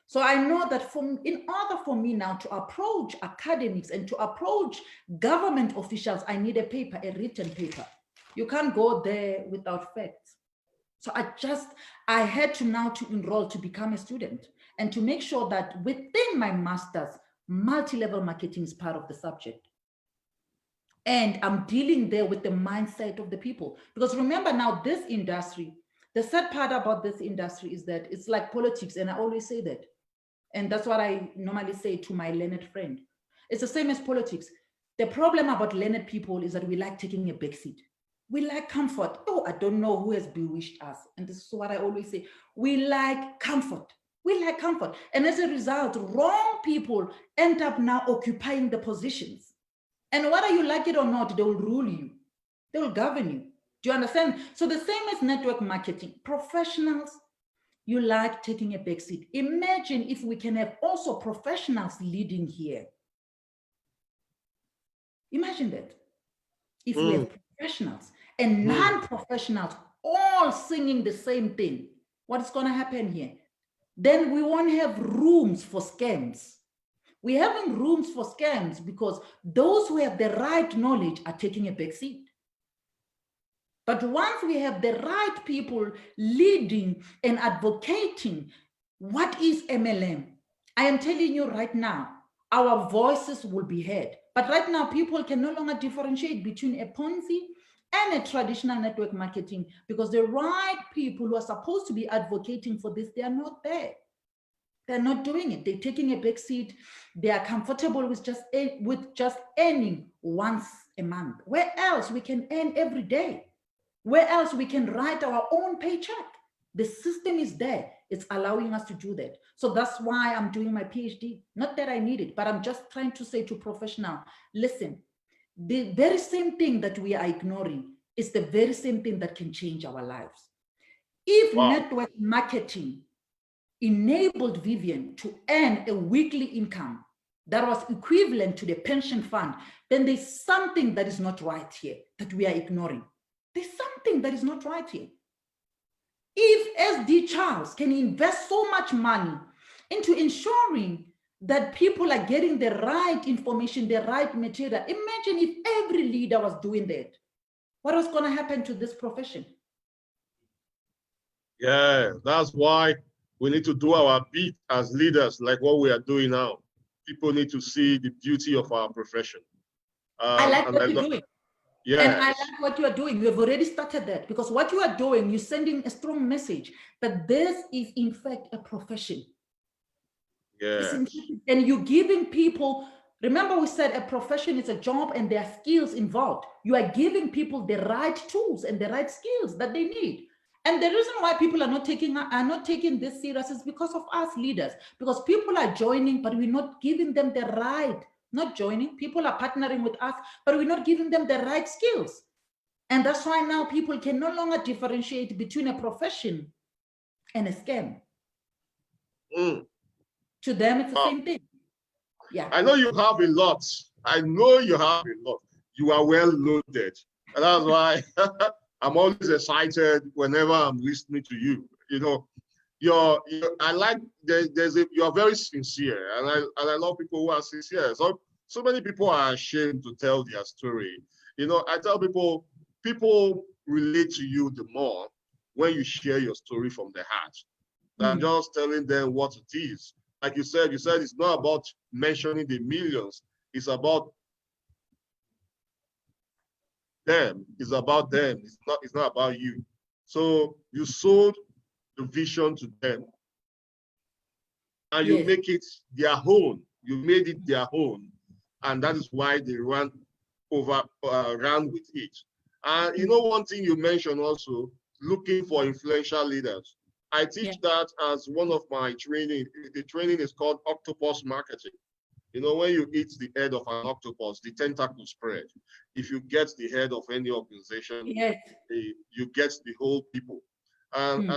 So I know that in order for me now to approach academics and to approach government officials, I need a paper, a written paper. You can't go there without facts. So I had to now to enroll to become a student and to make sure that within my master's, multi-level marketing is part of the subject. And I'm dealing there with the mindset of the people. Because remember now, this industry, the sad part about this industry is that it's like politics. And I always say that. And that's what I normally say to my learned friend. It's the same as politics. The problem about learned people is that we like taking a back seat. We like comfort. Oh, I don't know who has bewitched us. And this is what I always say. We like comfort. We like comfort. And as a result, wrong people end up now occupying the positions. And whether you like it or not, they will rule you. They will govern you. Do you understand? So the same as network marketing. Professionals, you like taking a back seat. Imagine if we can have also professionals leading here. Imagine that. If we have professionals and non-professionals all singing the same thing, what's going to happen here? Then we won't have rooms for scams. We're having rooms for scams because those who have the right knowledge are taking a back seat. But once we have the right people leading and advocating, what is MLM? I am telling you right now, our voices will be heard. But right now, people can no longer differentiate between a Ponzi and a traditional network marketing because the right people who are supposed to be advocating for this, they are not there. They're not doing it. They're taking a back seat. They are comfortable with just earning once a month. Where else we can earn every day? Where else we can write our own paycheck? The system is there. It's allowing us to do that. So that's why I'm doing my PhD. Not that I need it, but I'm just trying to say to professionals, listen, the very same thing that we are ignoring is the very same thing that can change our lives. If network marketing enabled Vivian to earn a weekly income that was equivalent to the pension fund, then there's something that is not right here that we are ignoring. There's something that is not right here. If SD Charles can invest so much money into ensuring that people are getting the right information, the right material, imagine if every leader was doing that. What was going to happen to this profession? Yeah, that's why we need to do our bit as leaders, like what we are doing now. People need to see the beauty of our profession. I like what you're doing. Yes. And I like what you are doing. You have already started that because what you are doing, you're sending a strong message that this is in fact a profession. Yes. And you're giving people, remember we said a profession is a job and there are skills involved. You are giving people the right tools and the right skills that they need. And the reason why people are not taking this serious is because of us leaders, because people are joining, but we're not giving them the right, not joining, people are partnering with us, but we're not giving them the right skills. And that's why now people can no longer differentiate between a profession and a scam. To them, it's the same thing. Yeah. I know you have a lot. I know you have a lot. You are well loaded. And that's why I'm always excited whenever I'm listening to you. You know, I like you're very sincere, and I love people who are sincere. So many people are ashamed to tell their story. You know, I tell people relate to you the more when you share your story from the heart than just telling them what it is. Like you said it's not about mentioning the millions. It's about them. It's about them. It's not about you. So you sold the vision to them and you make it their own. You made it their own. And that is why they ran with it. And you know, one thing you mentioned also, looking for influential leaders. I teach that as one of my training. The training is called octopus marketing. You know, when you eat the head of an octopus, the tentacle spread. If you get the head of any organization, you get the whole people. And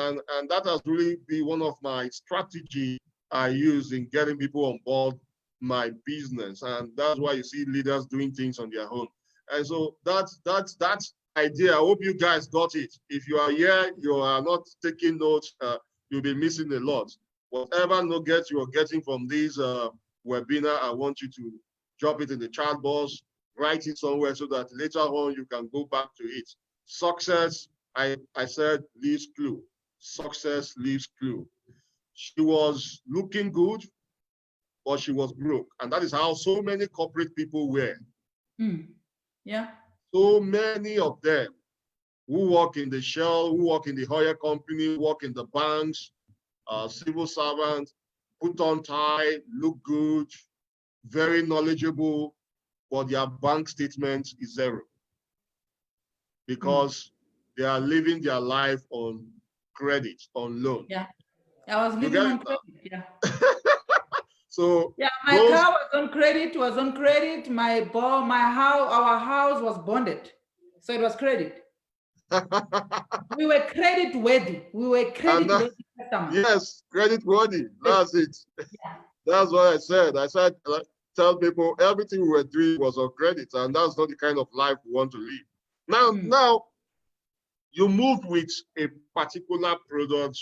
that has really been one of my strategies I use in getting people on board my business. And that's why you see leaders doing things on their own. And so that's idea. I hope you guys got it. If you are here, you are not taking notes, you'll be missing a lot. Whatever nuggets you are getting from this webinar, I want you to drop it in the chat box, write it somewhere so that later on you can go back to it. Success, I said, leaves clue. Success leaves clue. She was looking good, but she was broke. And that is how so many corporate people were. Yeah. So many of them who work in the Shell, who work in the oil company, work in the banks, civil servants, put on tie, look good, very knowledgeable, but their bank statement is zero. because they are living their life on credit, on loan. Yeah, I was You living get on it now? credit. Yeah. So Yeah, my those, car was on credit, our house was bonded. So it was credit. We were credit worthy. We were and credit worthy customers. yes, credit worthy. That's it. Yeah. That's what I said. I said, tell people everything we were doing was on credit, and that's not the kind of life we want to live. Now you moved with a particular product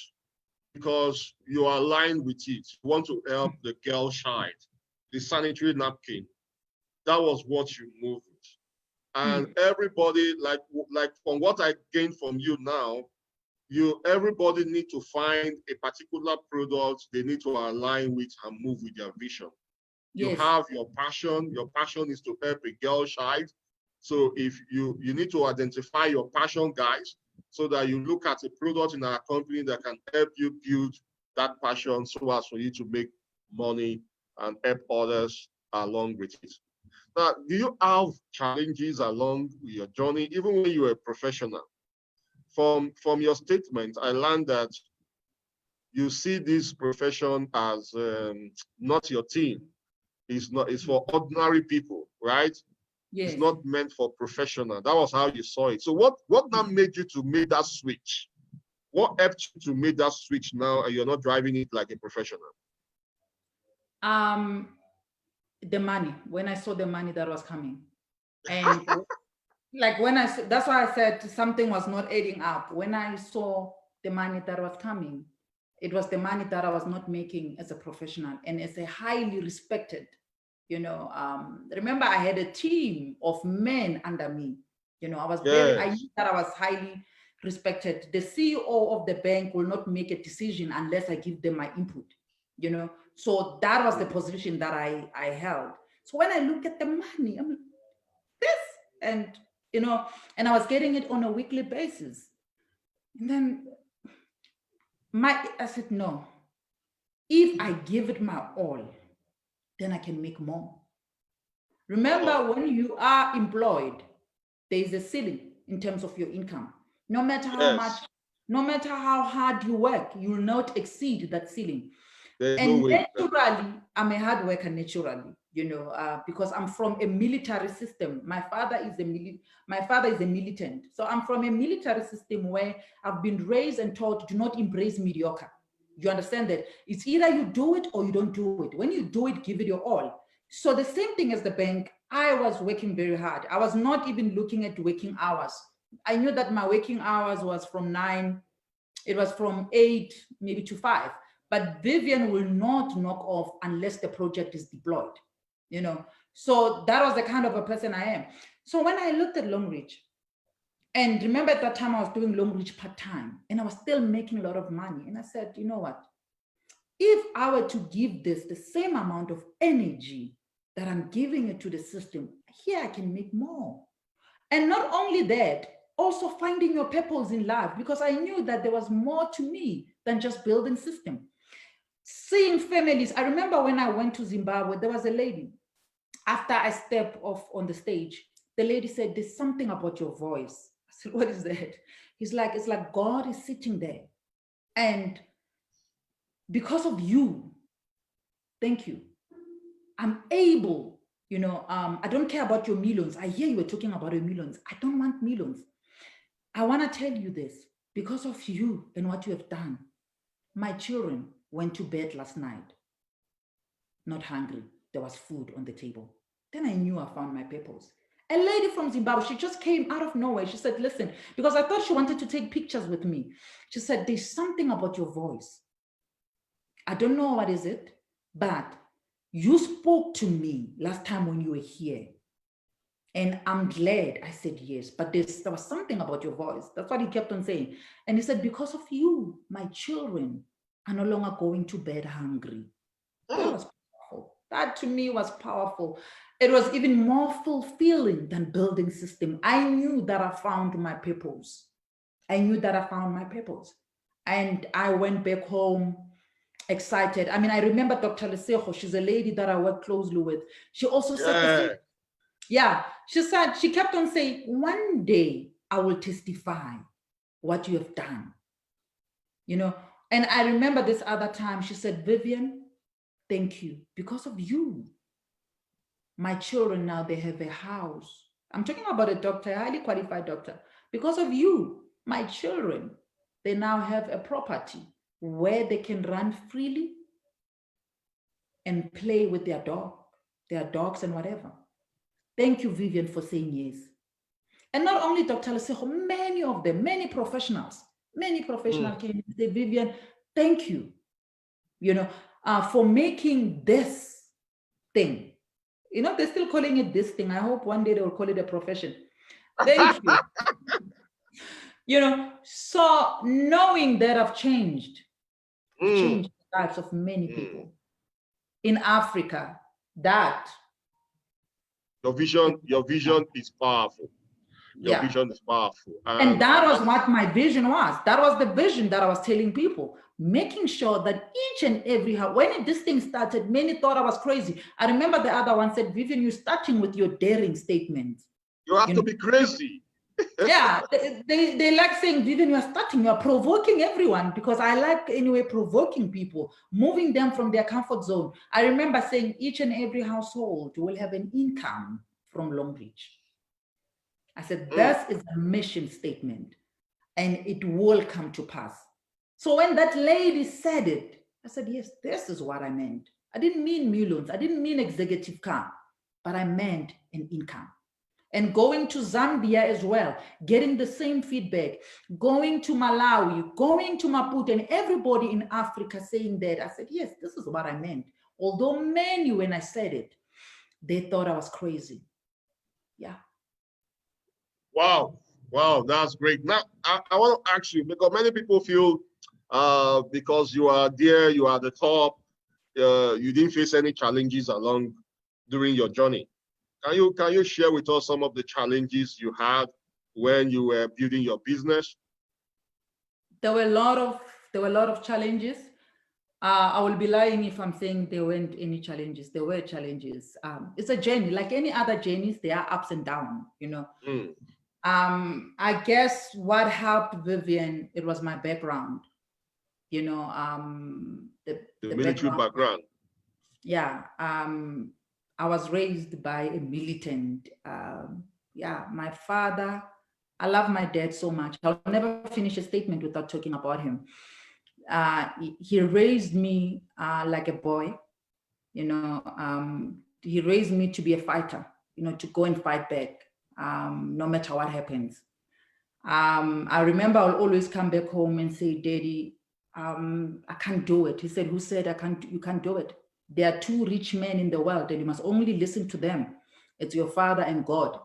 because you are aligned with it. You want to help the girl child, the sanitary napkin. That was what you moved with. And everybody, like from what I gained from you now, everybody need to find a particular product they need to align with and move with their vision. Yes. You have your passion is to help a girl child. So if you need to identify your passion, guys, so that you look at a product in our company that can help you build that passion so as for you to make money and help others along with it. Now, do you have challenges along your journey, even when you were a professional? From your statement, I learned that you see this profession as not your team. It's for ordinary people, right? Yes. It's not meant for professional. That was how you saw it. So what now made you to make that switch? What helped you to make that switch now and you're not driving it like a professional? The money. When I saw the money that was coming. And like that's why I said something was not adding up. When I saw the money that was coming, it was the money that I was not making as a professional and as a highly respected, remember I had a team of men under me. I knew that I was highly respected. The CEO of the bank will not make a decision unless I give them my input, So that was the position that I held. So when I look at the money, I'm like, this, and and I was getting it on a weekly basis. And then I said, no, if I give it my all, then I can make more. Remember, when you are employed, there is a ceiling in terms of your income. No matter how much, no matter how hard you work, you will not exceed that ceiling. And naturally, I'm a hard worker naturally, because I'm from a military system. My father is a militant. So I'm from a military system where I've been raised and taught, do not embrace mediocre. You understand that? It's either you do it or you don't do it. When you do it, give it your all. So the same thing as the bank, I was working very hard. I was not even looking at working hours. I knew that my working hours was from 9, it was from 8, maybe to 5. But Vivian will not knock off unless the project is deployed, So that was the kind of a person I am. So when I looked at Longreach, and remember at that time I was doing Longreach part-time and I was still making a lot of money. And I said, you know what? If I were to give this the same amount of energy that I'm giving it to the system, here I can make more. And not only that, also finding your purpose in life, because I knew that there was more to me than just building system. Seeing families. I remember when I went to Zimbabwe, there was a lady, after I stepped off on the stage, the lady said, there's something about your voice. I said, what is that? It's like God is sitting there. And because of you, thank you, I'm able, I don't care about your millions. I hear you were talking about your millions. I don't want millions. I want to tell you this, because of you and what you have done, my children went to bed last night, not hungry. There was food on the table. Then I knew I found my purpose. A lady from Zimbabwe, she just came out of nowhere. She said, listen, because I thought she wanted to take pictures with me. She said, there's something about your voice. I don't know what is it, but you spoke to me last time when you were here. And I'm glad I said yes, but there was something about your voice. That's what he kept on saying. And he said, because of you, my children are no longer going to bed hungry. That was powerful. That to me was powerful. It was even more fulfilling than building system. I knew that I found my purpose. And I went back home excited. I mean, I remember Dr. Lesejo, she's a lady that I work closely with. She also said the same. Yeah, she kept on saying, one day I will testify what you have done. You know, and I remember this other time she said, Vivian, thank you. Because of you, my children now, they have a house. I'm talking about a doctor, a highly qualified doctor. Because of you, my children, they now have a property where they can run freely and play with their dogs and whatever. Thank you, Vivian, for saying yes. And not only Dr. Lesejo, many of them, many professionals came and said, Vivian, thank you, for making this thing. You know, they're still calling it this thing. I hope one day they will call it a profession. Thank you. So knowing that I've changed the lives of many people in Africa, that your vision is powerful. Your vision is powerful. And that was what my vision was. That was the vision that I was telling people, making sure that each and every house, when this thing started, many thought I was crazy. I remember the other one said, Vivian, you're starting with your daring statements. You have to be crazy. Yeah, they like saying, Vivian, you're provoking everyone, because I like anyway provoking people, moving them from their comfort zone. I remember saying each and every household will have an income from Long Beach. I said, this is a mission statement and it will come to pass. So when that lady said it, I said, yes, this is what I meant. I didn't mean millions. I didn't mean executive car, but I meant an income. And going to Zambia as well, getting the same feedback, going to Malawi, going to Maputo, and everybody in Africa saying that, I said, yes, this is what I meant. Although many, when I said it, they thought I was crazy. Yeah. Wow, that's great. Now, I want to ask you, because many people feel because you are there, you are at the top, you didn't face any challenges during your journey. Can you share with us some of the challenges you had when you were building your business? There were a lot of challenges. I will be lying if I'm saying there weren't any challenges. There were challenges. It's a journey, like any other journeys. There are ups and downs. I guess what helped Vivian, it was my background. The military background. Yeah. I was raised by a militant. My father, I love my dad so much. I'll never finish a statement without talking about him. He raised me like a boy. He raised me to be a fighter, to go and fight back, no matter what happens. I remember I'll always come back home and say, Daddy, I can't do it. He said, who said you can't do it? There are two rich men in the world and you must only listen to them. It's your father and God.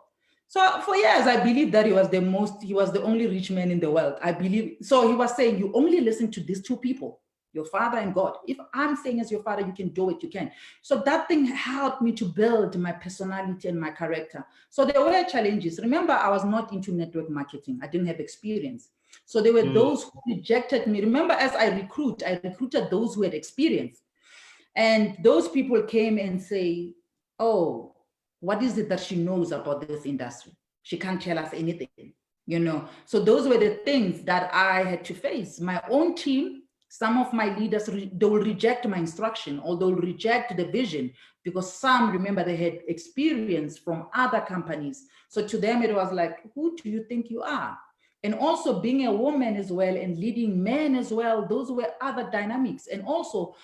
So for years, I believed that he was the only rich man in the world. I believe, so he was saying, you only listen to these two people, your father and God. If I'm saying as your father, you can do it, you can. So that thing helped me to build my personality and my character. So there were challenges. Remember, I was not into network marketing. I didn't have experience. So there were those who rejected me. Remember, as I recruited those who had experience. And those people came and say, oh, what is it that she knows about this industry? She can't tell us anything, So those were the things that I had to face. My own team, some of my leaders, they will reject my instruction, or they'll reject the vision, because some, remember, they had experience from other companies. So to them, it was like, who do you think you are? And also being a woman as well and leading men as well, those were other dynamics. And also,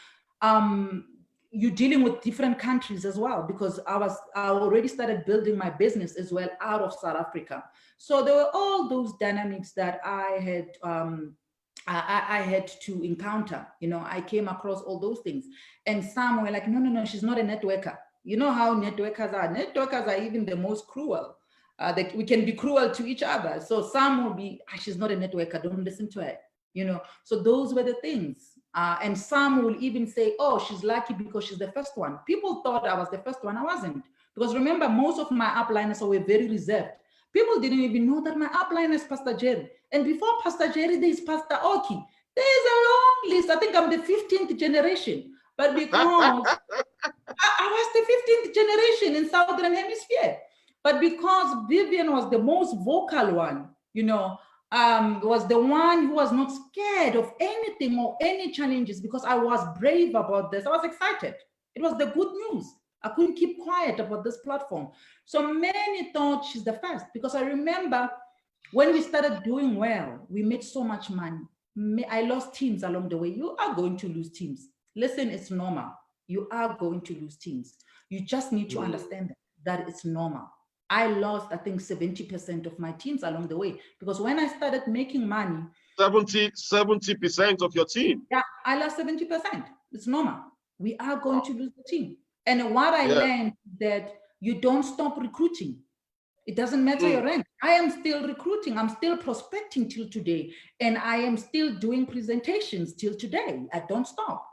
you're dealing with different countries as well, because I already started building my business as well out of South Africa. So there were all those dynamics that I had to encounter. I came across all those things, and some were like, no, she's not a networker. You know how networkers are. Networkers are even the most cruel. That we can be cruel to each other. So some will be, she's not a networker, don't listen to her. So those were the things. And some will even say, oh, she's lucky because she's the first one. People thought I was the first one. I wasn't. Because remember, most of my upliners were very reserved. People didn't even know that my upliner is Pastor Jerry. And before Pastor Jerry, there's Pastor Oki. There's a long list. I think I'm the 15th generation. But because I was the 15th generation in Southern Hemisphere. But because Vivian was the most vocal one, was the one who was not scared of anything or any challenges because I was brave about this. I was excited. It was the good news. I couldn't keep quiet about this platform. So many thought she's the first because I remember when we started doing well, we made so much money. I lost teams along the way. You are going to lose teams. Listen, it's normal. You are going to lose teams. You just need to understand that it's normal. I lost, I think, 70% of my teams along the way because when I started making money, 70% of your team. Yeah, I lost 70%. It's normal. We are going to lose the team. And what I learned that you don't stop recruiting. It doesn't matter your rank. I am still recruiting. I'm still prospecting till today. And I am still doing presentations till today. I don't stop.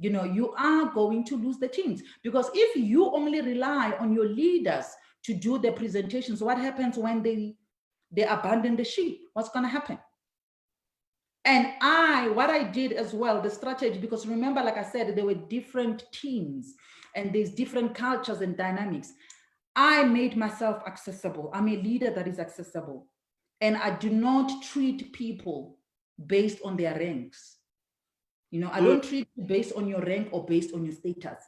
You are going to lose the teams because if you only rely on your leaders to do the presentations, what happens when they abandon the ship? What's going to happen? And what I did as well, the strategy, because remember, like I said, there were different teams and there's different cultures and dynamics. I made myself accessible. I'm a leader that is accessible. And I do not treat people based on their ranks. I don't treat you based on your rank or based on your status.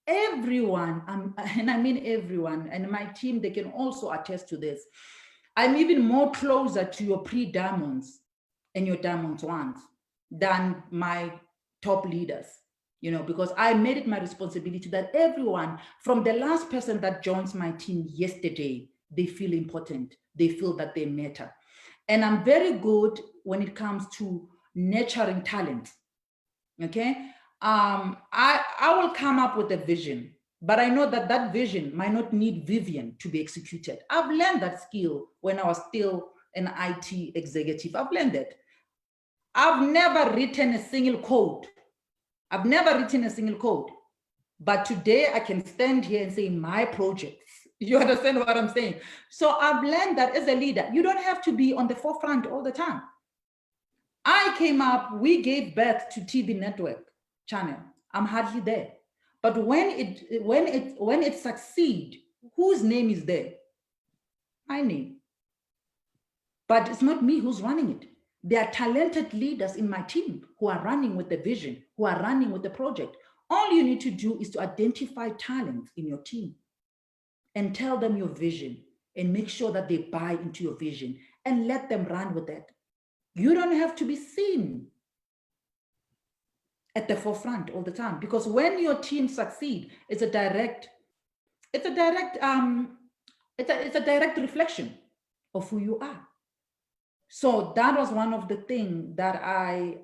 Everyone, and I mean everyone, and my team, they can also attest to this. I'm even more closer to your pre-diamonds and your diamonds ones than my top leaders, because I made it my responsibility that everyone, from the last person that joins my team yesterday, they feel important. They feel that they matter. And I'm very good when it comes to nurturing talent. Okay. I will come up with a vision, but I know that that vision might not need Vivian to be executed. I've learned that skill when I was still an IT executive. I've learned that. I've never written a single code. I've never written a single code. But today I can stand here and say my projects. You understand what I'm saying? So I've learned that as a leader, you don't have to be on the forefront all the time. I came up, we gave birth to TV network channel. I'm hardly there. But when it succeeds, whose name is there? My name. But it's not me who's running it. There are talented leaders in my team who are running with the vision, who are running with the project. All you need to do is to identify talent in your team and tell them your vision and make sure that they buy into your vision and let them run with it. You don't have to be seen at the forefront all the time, because when your team succeed, it's a direct reflection of who you are. So that was one of the things that I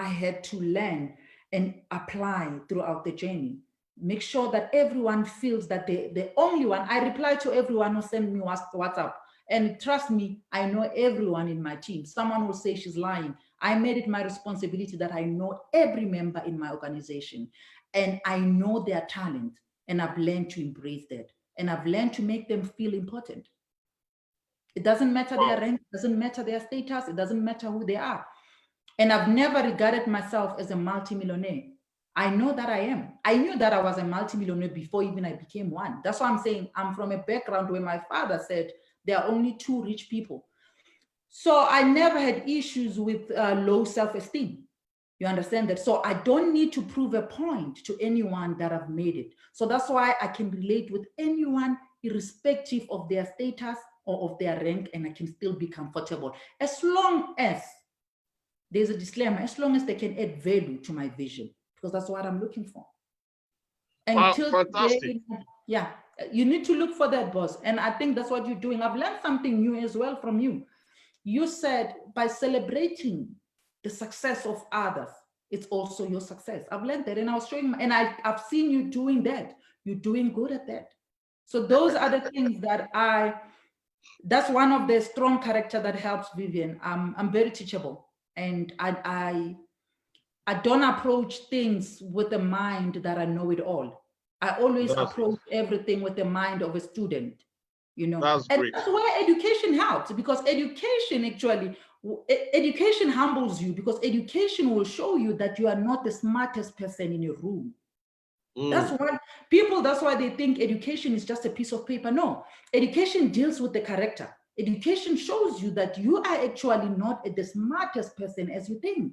had to learn and apply throughout the journey. Make sure that everyone feels that they're the only one. I reply to everyone who send me WhatsApp. And trust me, I know everyone in my team. Someone will say she's lying. I made it my responsibility that I know every member in my organization and I know their talent, and I've learned to embrace that. And I've learned to make them feel important. It doesn't matter their rank, it doesn't matter their status, it doesn't matter who they are. And I've never regarded myself as a multimillionaire. I know that I am. I knew that I was a multimillionaire before even I became one. That's why I'm saying I'm from a background where my father said there are only 2 rich people. So I never had issues with low self-esteem. You understand that? So I don't need to prove a point to anyone that I've made it. So that's why I can relate with anyone irrespective of their status or of their rank, and I can still be comfortable. As long as there's a disclaimer, as long as they can add value to my vision, because that's what I'm looking for. Until fantastic. today, yeah, you need to look for that, boss. And I think that's what you're doing. I've learned something new as well from you. You said by celebrating the success of others, it's also your success. I've learned that, and I was showing, and I've seen you doing that. You're doing good at that. So those are the things that that's one of the strong character that helps Vivian. I'm very teachable, and I don't approach things with the mind that I know it all. I always approach everything with the mind of a student, That's and great. that's where education helps, because education humbles you, because education will show you that you are not the smartest person in your room. That's why they think education is just a piece of paper. No, education deals with the character. Education shows you that you are actually not the smartest person as you think.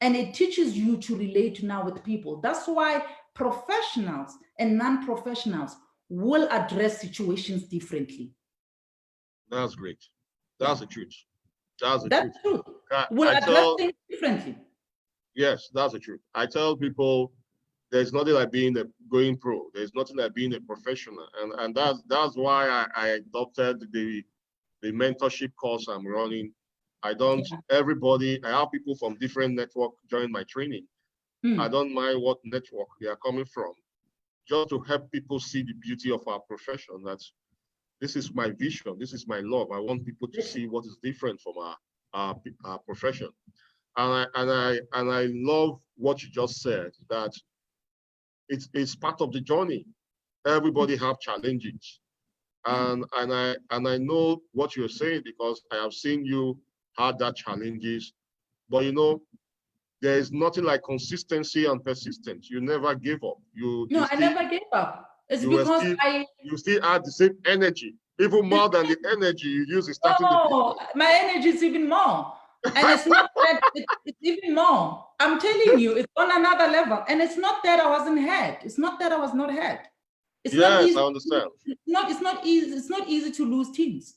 And it teaches you to relate now with people. That's why professionals and non-professionals will address situations differently. That's great. That's the truth. That's the That's truth. true. Will address things differently. Yes, that's the truth. I tell people there's nothing like being going pro. There's nothing like being a professional. And that's why I adopted the mentorship course I'm running. I don't, everybody, I have people from different network join my training. I don't mind what network they are coming from, just to help people see the beauty of our profession. That's, this is my vision. This is my love. I want people to see what is different from our profession. And I love what you just said, that it's part of the journey. Everybody have challenges. And I know what you're saying, because I have seen you had that challenges. But you know, there is nothing like consistency and persistence. You never gave up. I never gave up. It's because you still had the same energy, even more than the energy you use in starting the business. My energy is even more. And it's not that, it's even more. I'm telling you, it's on another level. And it's not that I wasn't hurt. It's not that I was not hurt. It's not easy. I understand. It's not easy to lose teams.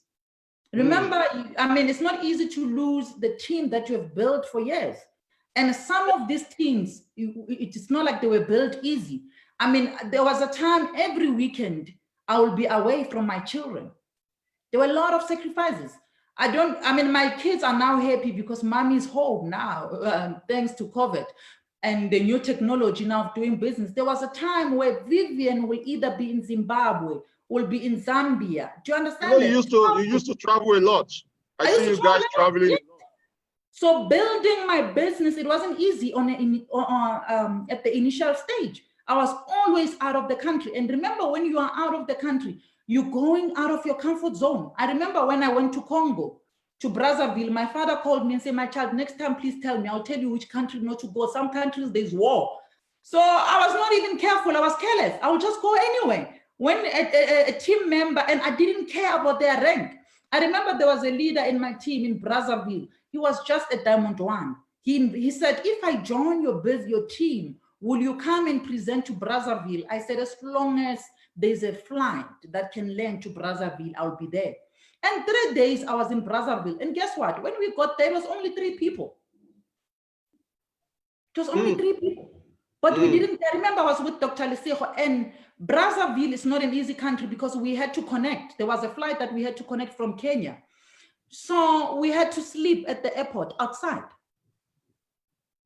Remember, I mean, it's not easy to lose the team that you have built for years. And some of these teams, it's not like they were built easy. I mean, there was a time every weekend I will be away from my children. There were a lot of sacrifices. I mean, my kids are now happy because mommy's home now, thanks to COVID and the new technology now of doing business. There was a time where Vivian will either be in Zimbabwe, will be in Zambia. Do you understand? You know, you used to travel a lot. I see you guys traveling. Yeah. So building my business, it wasn't easy at the initial stage. I was always out of the country. And remember, when you are out of the country, you're going out of your comfort zone. I remember when I went to Congo, to Brazzaville, my father called me and said, my child, next time, please tell me. I'll tell you which country not to go. Some countries, there's war. So I was not even careful. I was careless. I would just go anyway. When a team member, and I didn't care about their rank. I remember there was a leader in my team in Brazzaville. He was just a Diamond 1. He said, if I join your team, will you come and present to Brazzaville? I said, as long as there's a flight that can land to Brazzaville, I'll be there. And 3 days I was in Brazzaville. And guess what? When we got there, it was only 3 people. It was only 3 people. But we didn't, I remember I was with Dr. Lesejo, and Brazzaville is not an easy country because we had to connect. There was a flight that we had to connect from Kenya. So we had to sleep at the airport outside.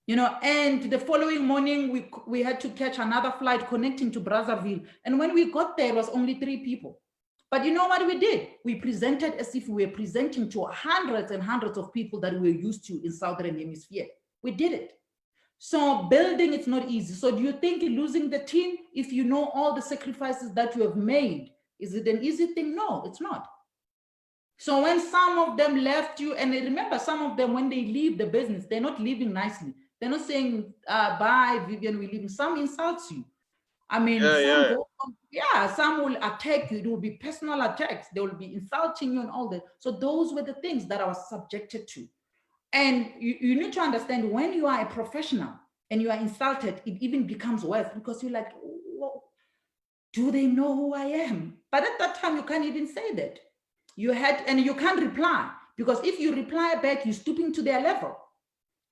You know, and the following morning, we had to catch another flight connecting to Brazzaville. And when we got there, it was only 3 people. But you know what we did? We presented as if we were presenting to hundreds and hundreds of people that we were used to in Southern Hemisphere. We did it. So building, it's not easy. So do you think losing the team, if you know all the sacrifices that you have made, is it an easy thing? No, it's not. So when some of them left you, and remember, some of them, when they leave the business, they're not leaving nicely. They're not saying, bye, Vivian, we're leaving. Some insults you. I mean, some will attack you. It will be personal attacks. They will be insulting you and all that. So those were the things that I was subjected to. And you need to understand, when you are a professional and you are insulted, it even becomes worse because you're like, well, do they know who I am? But at that time, you can't even say that. And you can't reply, because if you reply back, you're stooping to their level.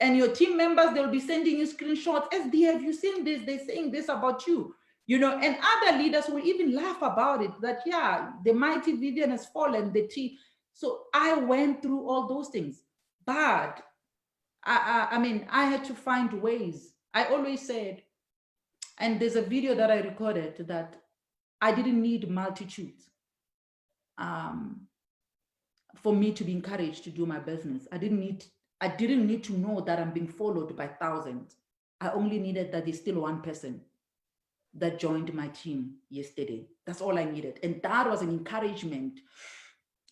And your team members, they'll be sending you screenshots. SD, have you seen this? They're saying this about you. You know, and other leaders will even laugh about it, that, yeah, the mighty Vivian has fallen, the team. So I went through all those things. But I mean, I had to find ways. I always said, and there's a video that I recorded, that I didn't need multitudes for me to be encouraged to do my business. I didn't need to know that I'm being followed by thousands. I only needed that there's still one person that joined my team yesterday. That's all I needed. And that was an encouragement.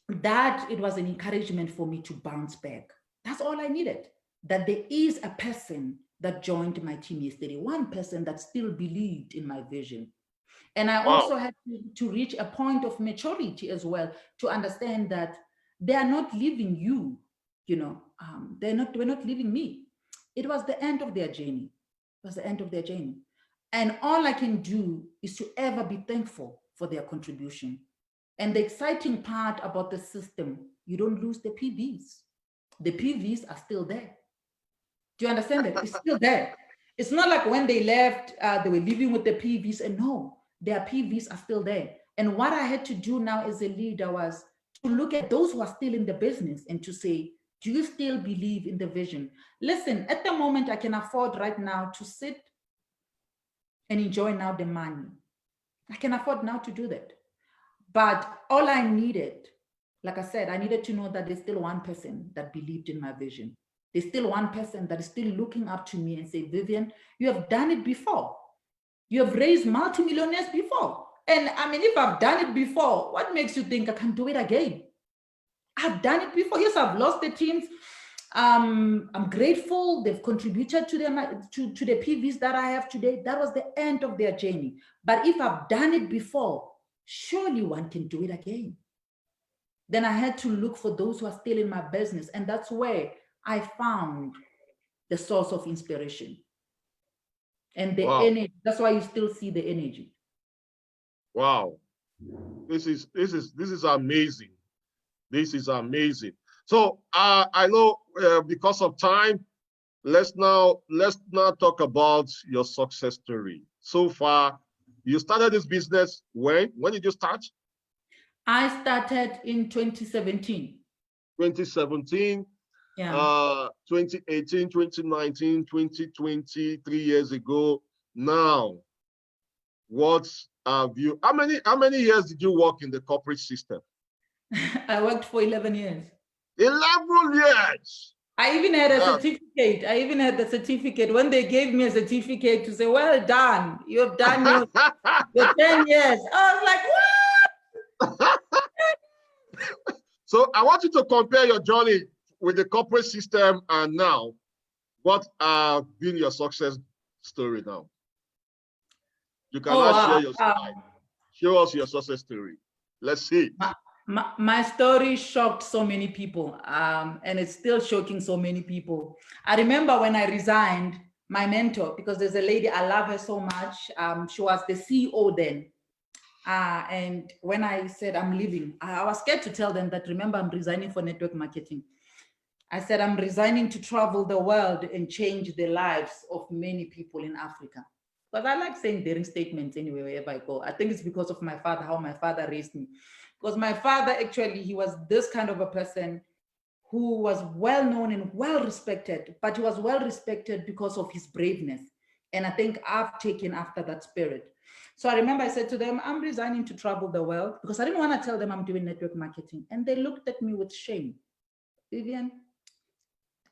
It was an encouragement for me to bounce back. That's all I needed. That there is a person that joined my team yesterday, one person that still believed in my vision. And I also had to reach a point of maturity as well, to understand that They are not leaving you, we're not leaving me. It was the end of their journey. It was the end of their journey. And all I can do is to ever be thankful for their contribution. And the exciting part about the system, you don't lose the PVs. The PVs are still there. Do you understand that? It's still there. It's not like when they left, they were living with the PVs, and no, their PVs are still there. And what I had to do now as a leader was to look at those who are still in the business and to say, do you still believe in the vision? Listen, at the moment, I can afford right now to sit and enjoy now the money. I can afford now to do that. But all I needed, like I said, I needed to know that there's still one person that believed in my vision. There's still one person that is still looking up to me and say, Vivian, you have done it before. You have raised multimillionaires before. And I mean, if I've done it before, what makes you think I can do it again? I've done it before. Yes, I've lost the teams. I'm grateful. They've contributed to the PVs that I have today. That was the end of their journey. But if I've done it before, surely one can do it again. Then I had to look for those who are still in my business. And that's where I found the source of inspiration and the energy. That's why you still see the energy. Wow. This is amazing. This is amazing. So I know because of time, let's now talk about your success story. So far, you started this business when? When did you start? I started in 2017. 2017. Yeah. 2018, 2019, 2020, 3 years ago. Now, what have you? How many years did you work in the corporate system? I worked for 11 years. 11 years. I even had a certificate. I even had the certificate when they gave me a certificate to say, well done, you have done your 10 years. I was like, what? So I want you to compare your journey with the corporate system and now. What have been your success story now? You can share your slide. Show us your success story. Let's see. My story shocked so many people, and it's still shocking so many people. I remember when I resigned, my mentor, because there's a lady, I love her so much. She was the CEO then. And when I said I'm leaving, I was scared to tell them that, remember, I'm resigning for network marketing. I said, I'm resigning to travel the world and change the lives of many people in Africa. Because I like saying daring statements anyway, wherever I go. I think it's because of my father, how my father raised me. Because my father, actually, he was this kind of a person who was well known and well respected, but he was well respected because of his braveness. And I think I've taken after that spirit. So I remember I said to them, I'm resigning to travel the world, because I didn't want to tell them I'm doing network marketing. And they looked at me with shame. Vivian,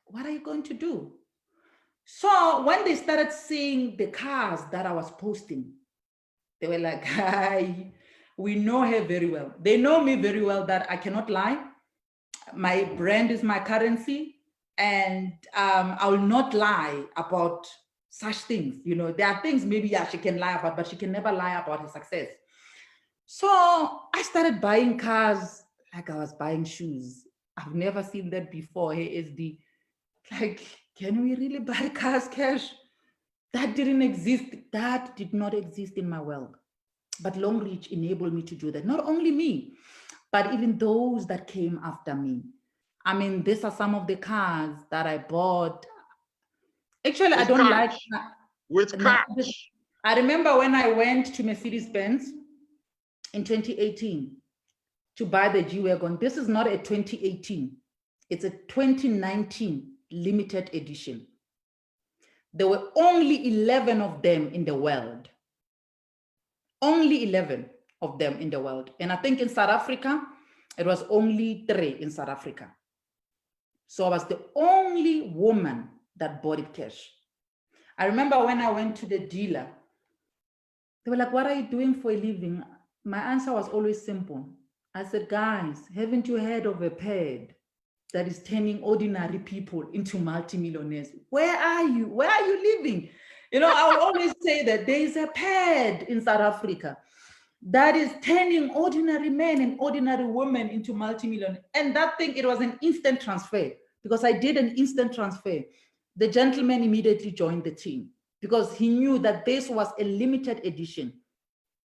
what are you going to do? So when they started seeing the cars that I was posting, they were like, hi, we know her very well. They know me very well that I cannot lie. My brand is my currency, and I will not lie about such things. You know, there are things maybe she can lie about, but she can never lie about her success. So I started buying cars like I was buying shoes. I've never seen that before. Hey, SD, like, can we really buy cars cash? That didn't exist. That did not exist in my world. But Longreach enabled me to do that. Not only me, but even those that came after me. I mean, these are some of the cars that I bought. Actually, I don't like. With cash. I remember when I went to Mercedes-Benz in 2018 to buy the G-Wagon. This is not a 2018. It's a 2019 limited edition. There were only 11 of them in the world. Only 11 of them in the world. And I think in South Africa, it was only 3 in South Africa. So I was the only woman that bought it cash. I remember when I went to the dealer, they were like, what are you doing for a living? My answer was always simple. I said, guys, haven't you heard of a pad that is turning ordinary people into multimillionaires? Where are you? Where are you living? You know, I will always say that there is a pad in South Africa that is turning ordinary men and ordinary women into multi-million. And that thing, it was an instant transfer because I did an instant transfer. The gentleman immediately joined the team because he knew that this was a limited edition.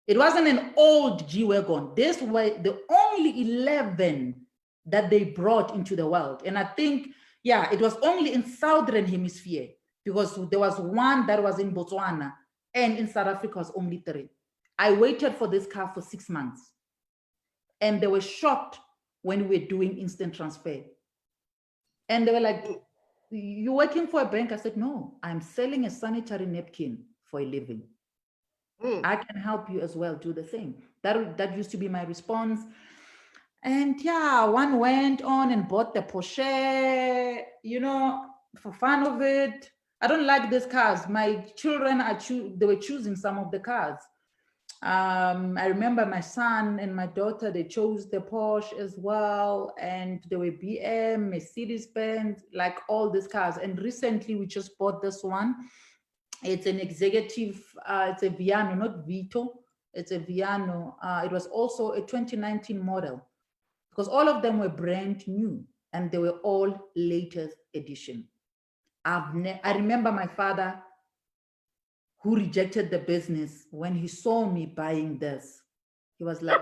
It wasn't an old G-Wagon. This were the only 11 that they brought into the world. And I think, yeah, it was only in Southern Hemisphere because there was one that was in Botswana and in South Africa was only 3. I waited for this car for 6 months and they were shocked when we were doing instant transfer. And they were like, "You're working for a bank?" I said, "No, I'm selling a sanitary napkin for a living. I can help you as well, do the same." That used to be my response. And yeah, one went on and bought the Porsche, you know, for fun of it. I don't like these cars. My children they were choosing some of the cars. I remember my son and my daughter, they chose the Porsche as well. And they were BM, Mercedes-Benz, like all these cars. And recently we just bought this one. It's an executive, it's a Viano, not Vito. It's a Viano. It was also a 2019 model because all of them were brand new and they were all latest edition. I remember my father who rejected the business when he saw me buying this. He was like,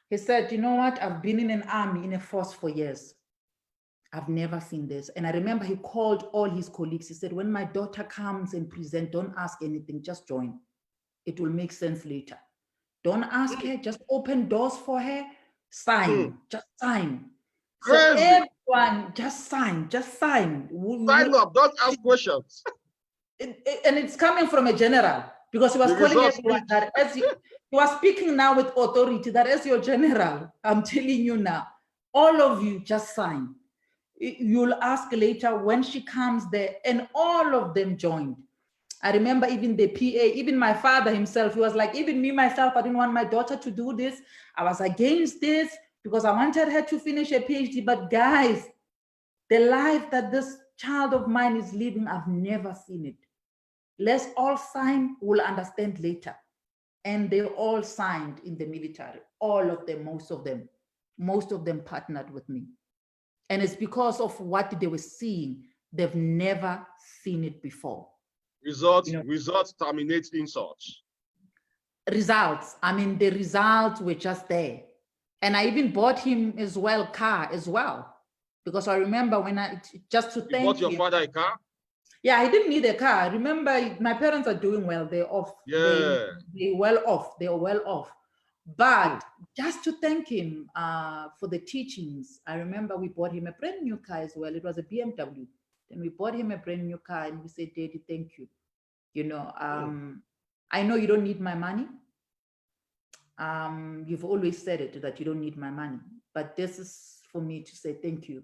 he said, "You know what? I've been in an army, in a force for years. I've never seen this." And I remember he called all his colleagues. He said, "When my daughter comes and present, don't ask anything, just join. It will make sense later. Don't ask her, just open doors for her, sign, just sign." So everyone, just sign, just sign. Sign up, don't ask questions. And it's coming from a general because he was calling everyone that as he was speaking now with authority, that as your general, I'm telling you now, all of you just sign. You'll ask later when she comes there, and all of them joined. I remember even the PA, even my father himself, he was like, even me myself, I didn't want my daughter to do this. I was against this because I wanted her to finish a PhD. But guys, the life that this child of mine is living, I've never seen it. Let's all sign, we'll understand later. And they all signed in the military, all of them, most of them partnered with me. And it's because of what they were seeing. They've never seen it before. Results terminate insults. Results. I mean, the results were just there. And I even bought him as well, car as well. Because I remember when just to thank him. You bought your father a car? Yeah, he didn't need a car. Remember, my parents are doing well. They're off. Yeah. They're well off. They are well off. But just to thank him for the teachings, I remember we bought him a brand new car as well. It was a BMW. Then we bought him a brand new car and we said, "Daddy, thank you. You know, I know you don't need my money. You've always said it, that you don't need my money. But this is for me to say thank you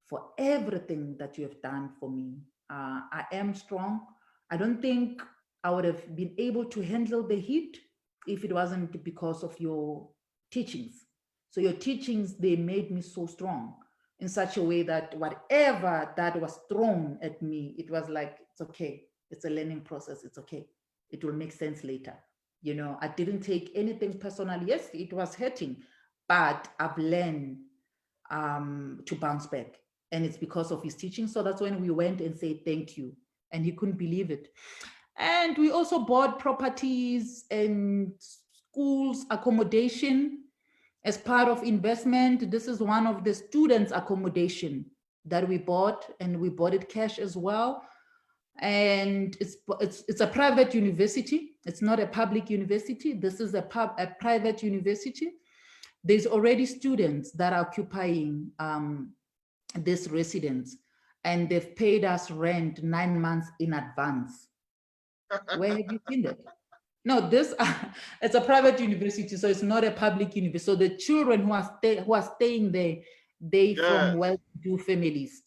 for everything that you have done for me. I am strong. I don't think I would have been able to handle the heat if it wasn't because of your teachings. So your teachings, they made me so strong in such a way that whatever that was thrown at me, it was like, it's okay. It's a learning process. It's okay. It will make sense later. You know, I didn't take anything personally. Yes, it was hurting, but I've learned to bounce back. And it's because of his teaching. So that's when we went and said, thank you. And he couldn't believe it. And we also bought properties and schools accommodation as part of investment. This is one of the students' accommodation that we bought, and we bought it cash as well. And it's a private university. It's not a public university. This is a private university. There's already students that are occupying this residence, and they've paid us rent 9 months in advance. Where have you seen that? No, this it's a private university, so it's not a public university. So the children who are staying there, they from well-to-do families.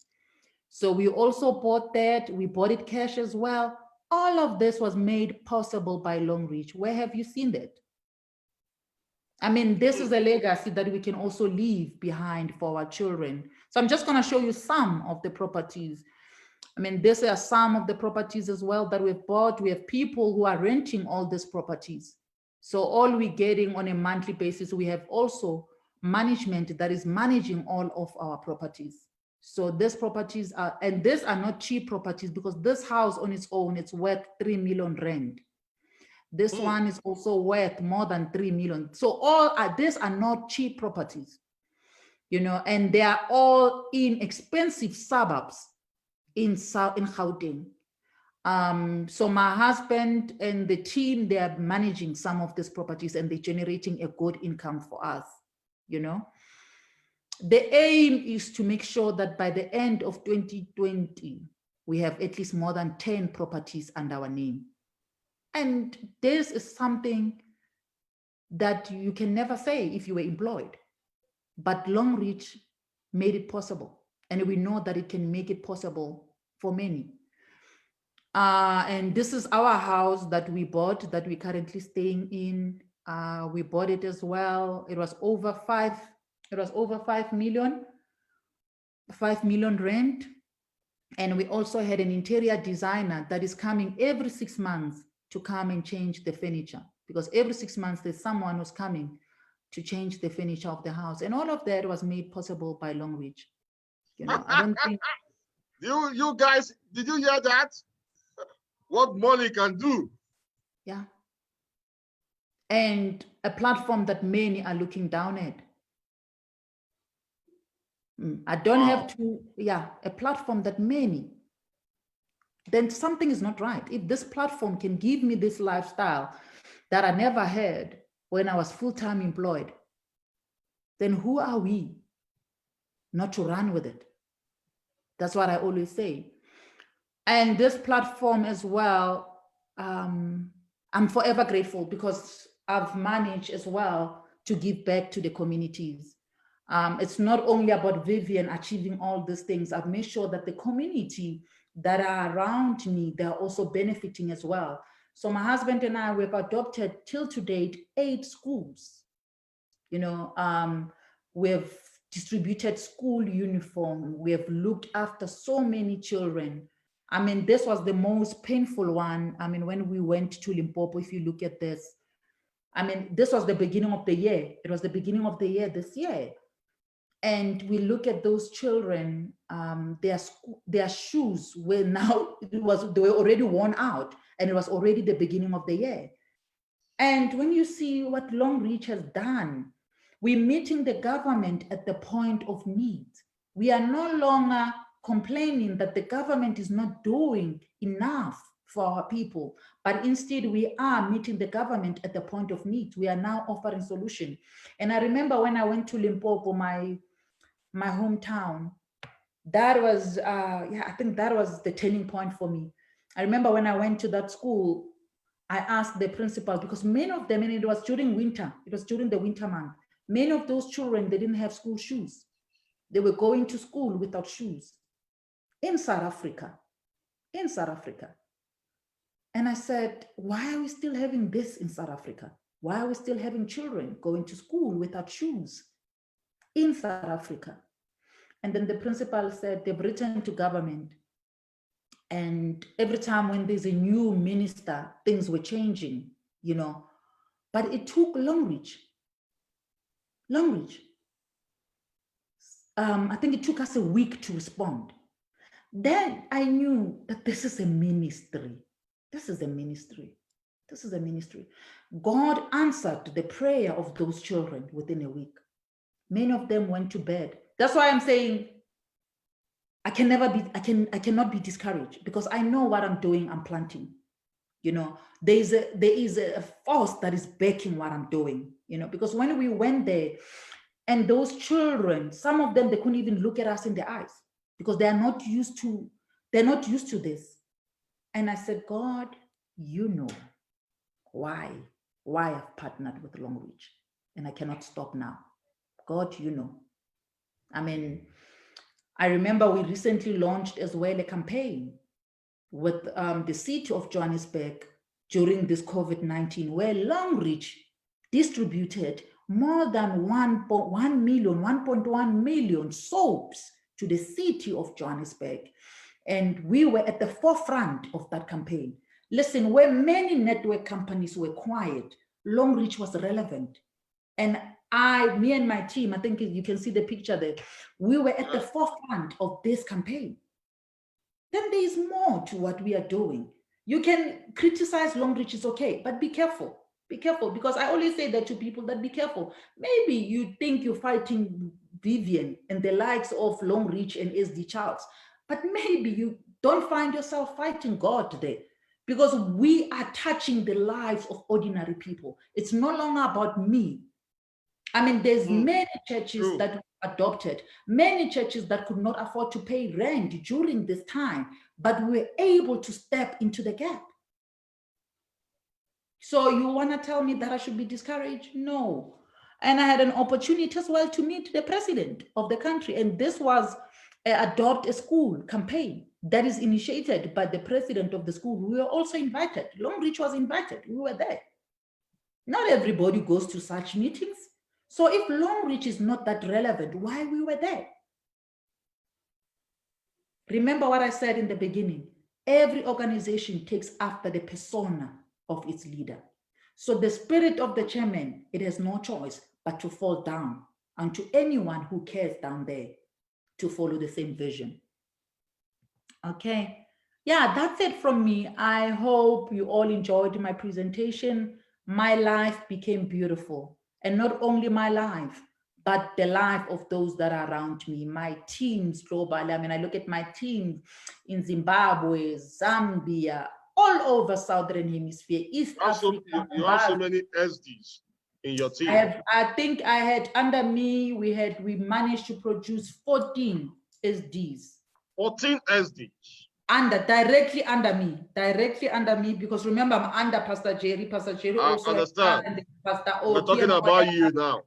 So we also bought that. We bought it cash as well. All of this was made possible by Long Reach. Where have you seen that? I mean, this is a legacy that we can also leave behind for our children. So I'm just going to show you some of the properties. I mean, these are some of the properties as well that we've bought. We have people who are renting all these properties. So all we're getting on a monthly basis, we have also management that is managing all of our properties. So these properties are, and these are not cheap properties, because this house on its own, it's worth 3 million rand. This one is also worth more than 3 million. So all these are not cheap properties, you know, and they are all in expensive suburbs in Gauteng. So my husband and the team, they are managing some of these properties, and they're generating a good income for us, you know. The aim is to make sure that by the end of 2020, we have at least more than 10 properties under our name. And this is something that you can never say if you were employed, but Longreach made it possible. And we know that it can make it possible for many. And this is our house that we bought, that we're currently staying in. We bought it as well. It was over 5 million rent. And we also had an interior designer that is coming every 6 months to come and change the furniture, because every 6 months there's someone who's coming to change the furniture of the house. And all of that was made possible by Longreach. You know, I don't think you guys, did you hear that? What money can do? Yeah. And a platform that many are looking down at. I don't have to, a platform that many, then something is not right. If this platform can give me this lifestyle that I never had when I was full-time employed, then who are we not to run with it? That's what I always say. And this platform as well, I'm forever grateful, because I've managed as well to give back to the communities. It's not only about Vivian achieving all these things. I've made sure that the community that are around me, they're also benefiting as well. So my husband and I, we've adopted till to date 8 schools. You know, we've distributed school uniform. We have looked after so many children. I mean, this was the most painful one. I mean, when we went to Limpopo, if you look at this, I mean, this was the beginning of the year. It was the beginning of the year this year. And we look at those children, their shoes were now, they were already worn out, and it was already the beginning of the year. And when you see what Longreach has done, we're meeting the government at the point of need. We are no longer complaining that the government is not doing enough for our people, but instead we are meeting the government at the point of need. We are now offering solution. And I remember when I went to Limpopo, my hometown, that was, I think that was the turning point for me. I remember when I went to that school, I asked the principal, because many of them, and it was during winter, it was during the winter month, many of those children, they didn't have school shoes. They were going to school without shoes in South Africa, And I said, why are we still having this in South Africa? Why are we still having children going to school without shoes in South Africa? And then the principal said they've written to government. And every time when there's a new minister, things were changing, you know. But it took Longreach. I think it took us a week to respond. Then I knew that this is a ministry. God answered the prayer of those children within a week. Many of them went to bed. That's why I'm saying I cannot be discouraged, because I know what I'm doing, I'm planting. You know, there is a force that is backing what I'm doing, you know, because when we went there, and those children, some of them, they couldn't even look at us in the eyes, because they're not used to this. And I said, God, you know why I've partnered with Longreach, and I cannot stop now. God, you know. I mean, I remember we recently launched as well a campaign with the city of Johannesburg during this COVID-19, where Longreach distributed more than 1.1 million soaps to the city of Johannesburg. And we were at the forefront of that campaign. Listen, where many network companies were quiet, Long Reach was relevant. And me and my team, I think you can see the picture there, we were at the forefront of this campaign. Then there is more to what we are doing. You can criticize Long Reach, is okay, but be careful. Be careful, because I always say that to people, that be careful. Maybe you think you're fighting Vivian and the likes of Long Reach and SD Charles, but maybe you don't find yourself fighting God there, because we are touching the lives of ordinary people. It's no longer about me. I mean, there's many churches that were adopted, many churches that could not afford to pay rent during this time, but we were able to step into the gap. So you want to tell me that I should be discouraged? No. And I had an opportunity as well to meet the president of the country. And this was Adopt a School campaign that is initiated by the president of the school. We were also invited. Long Reach was invited. We were there. Not everybody goes to such meetings. So if Long Reach is not that relevant, why we were there? Remember what I said in the beginning. Every organization takes after the persona of its leader. So the spirit of the chairman, it has no choice but to fall down, and to anyone who cares down there to follow the same vision. Okay. Yeah, that's it from me. I hope you all enjoyed my presentation. My life became beautiful. And not only my life, but the life of those that are around me, my teams globally. I mean, I look at my team in Zimbabwe, Zambia, all over Southern Hemisphere, East Africa. You have so many SDs in your team. I think I had under me, we managed to produce 14 SDs. 14 SDs. Directly under me, because remember, I'm under Pastor Jerry. Pastor Jerry also. I understand. Pastor We're talking about you now.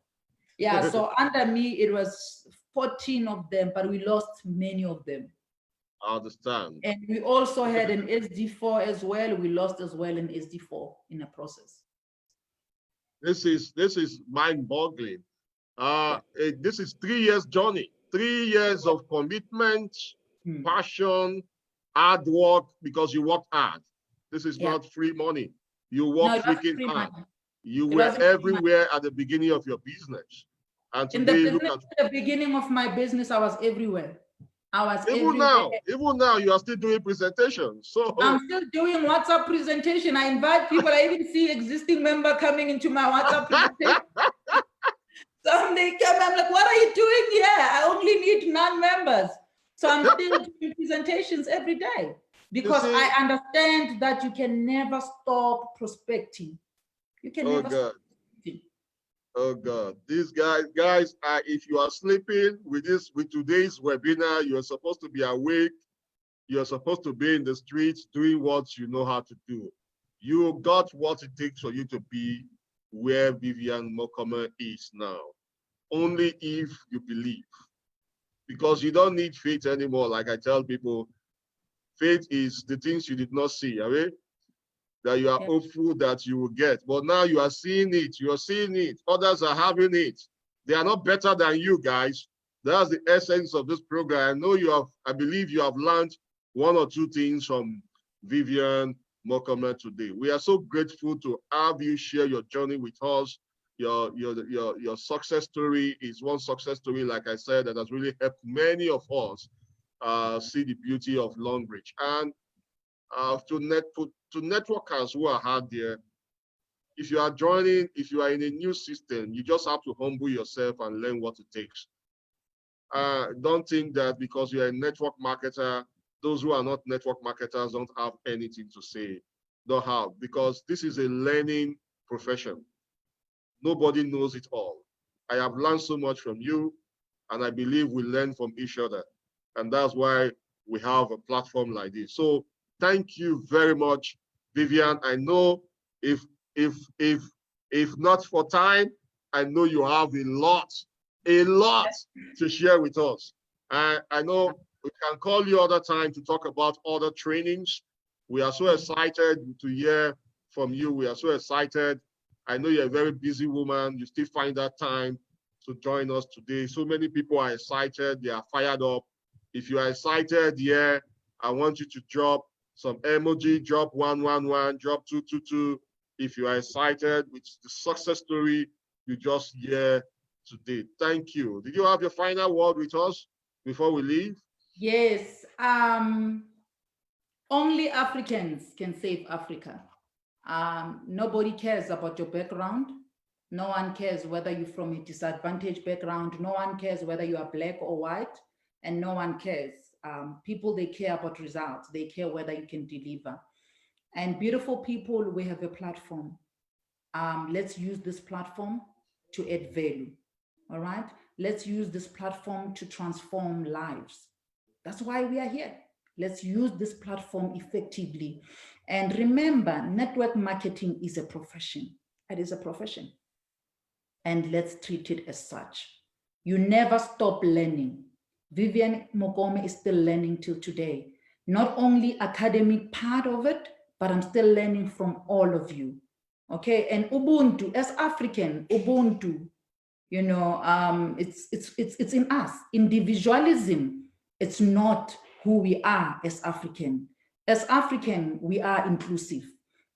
Yeah, so under me, it was 14 of them, but we lost many of them. I understand. And we also had an SD4 as well. We lost as well an SD4 in the process. This is mind-boggling. This is 3 years journey, 3 years of commitment, passion, hard work, because you worked hard. This is not free money. You worked freaking hard. You were everywhere at the beginning of your business. And today, look at the beginning of my business, I was everywhere. Even now, you are still doing presentations. So I'm still doing WhatsApp presentation. I invite people. I even see existing member coming into my WhatsApp presentation. So they come, I'm like, what are you doing here? I only need non-members. So I'm still doing presentations every day, because I understand that you can never stop prospecting. You can never stop. Oh God, these guys, if you are sleeping with today's webinar, you're supposed to be awake. You're supposed to be in the streets doing what you know how to do. You got what it takes for you to be where Vivian Mokome is now. Only if you believe, because you don't need faith anymore. Like I tell people, faith is the things you did not see, right? That you are hopeful that you will get. But now you are seeing it. You are seeing it. Others are having it. They are not better than you guys. That's the essence of this program. I believe you have learned 1 or 2 things from Vivian Mokome today. We are so grateful to have you share your journey with us. Your success story is one success story, like I said, that has really helped many of us see the beauty of Long Reach. And to networkers who are out there, if you are in a new system, you just have to humble yourself and learn what it takes. Don't think that because you're a network marketer, those who are not network marketers don't have anything to say. Don't have, because this is a learning profession. Nobody knows it all. I have learned so much from you, and I believe we learn from each other. And that's why we have a platform like this. So thank you very much, Vivian. I know if not for time, I know you have a lot to share with us. I know we can call you other time to talk about other trainings. We are so excited to hear from you. We are so excited. I know you're a very busy woman. You still find that time to join us today. So many people are excited. They are fired up. If you are excited, I want you to drop some emoji, drop 111, drop 222, if you are excited with the success story you just hear today. Thank you. Did you have your final word with us before we leave? Yes. Only Africans can save Africa. Nobody cares about your background. No one cares whether you're from a disadvantaged background. No one cares whether you are black or white, and no one cares. People, they care about results. They care whether you can deliver. And beautiful people, we have a platform. Let's use this platform to add value. All right. Let's use this platform to transform lives. That's why we are here. Let's use this platform effectively. And remember, network marketing is a profession. It is a profession. And let's treat it as such. You never stop learning. Vivian Mokome is still learning till today. Not only academic part of it, but I'm still learning from all of you. Okay, and Ubuntu, as African, Ubuntu, you know, it's in us. Individualism, it's not who we are as African. As African, we are inclusive.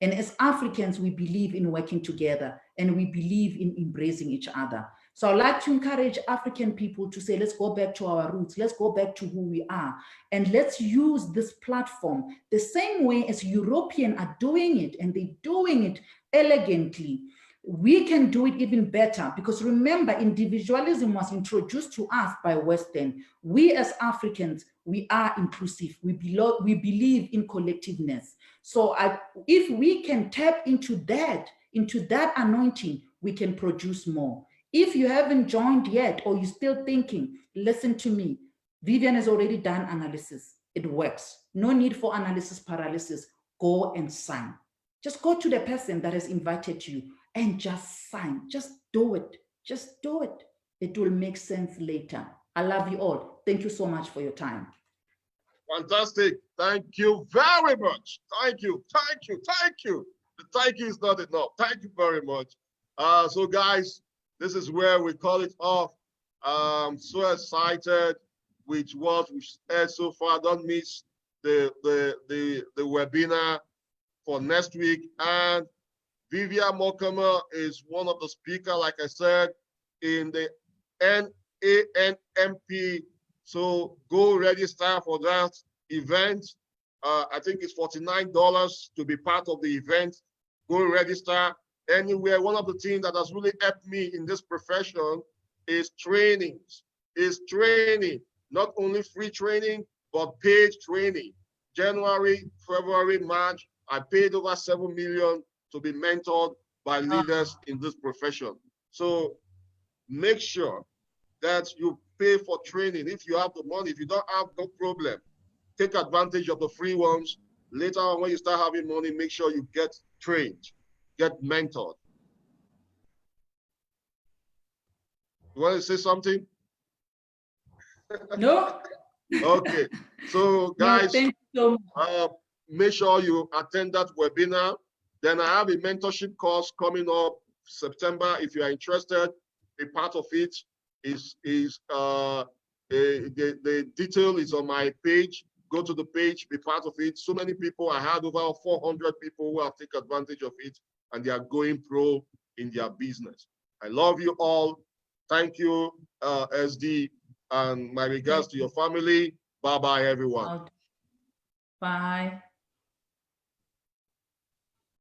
And as Africans, we believe in working together and we believe in embracing each other. So I'd like to encourage African people to say, let's go back to our roots. Let's go back to who we are. And let's use this platform the same way as Europeans are doing it, and they're doing it elegantly. We can do it even better, because remember, individualism was introduced to us by Western. We as Africans, we are inclusive. We believe in collectiveness. So if we can tap into that anointing, we can produce more. If you haven't joined yet, or you're still thinking, listen to me, Vivian has already done analysis. It works. No need for analysis paralysis. Go and sign. Just go to the person that has invited you and just sign. Just do it. Just do it. It will make sense later. I love you all. Thank you so much for your time. Fantastic. Thank you very much. Thank you. Thank you. Thank you. The thank you is not enough. Thank you very much. So guys, this is where we call it off. So excited with what we've heard so far. Don't miss the webinar for next week. And Vivian Mokome is one of the speakers, like I said, in the NANMP. So go register for that event. I think it's $49 to be part of the event. Go register anywhere. One of the things that has really helped me in this profession is trainings. Not only free training, but paid training. January, February, March, I paid over 7 million to be mentored by leaders in this profession. So make sure that you pay for training. If you have the money, if you don't have, no problem. Take advantage of the free ones. Later on, when you start having money, make sure you get trained, get mentored. You want to say something? No. Okay. So guys, no, thank you so much. Make sure you attend that webinar. Then I have a mentorship course coming up September. If you are interested, a part of it the detail is on my page. Go to the page, be part of it. So many people, I had over 400 people who have taken advantage of it, and they are going pro in their business. I love you all. Thank you, SD, and my regards to your family. Bye-bye, everyone. Bye.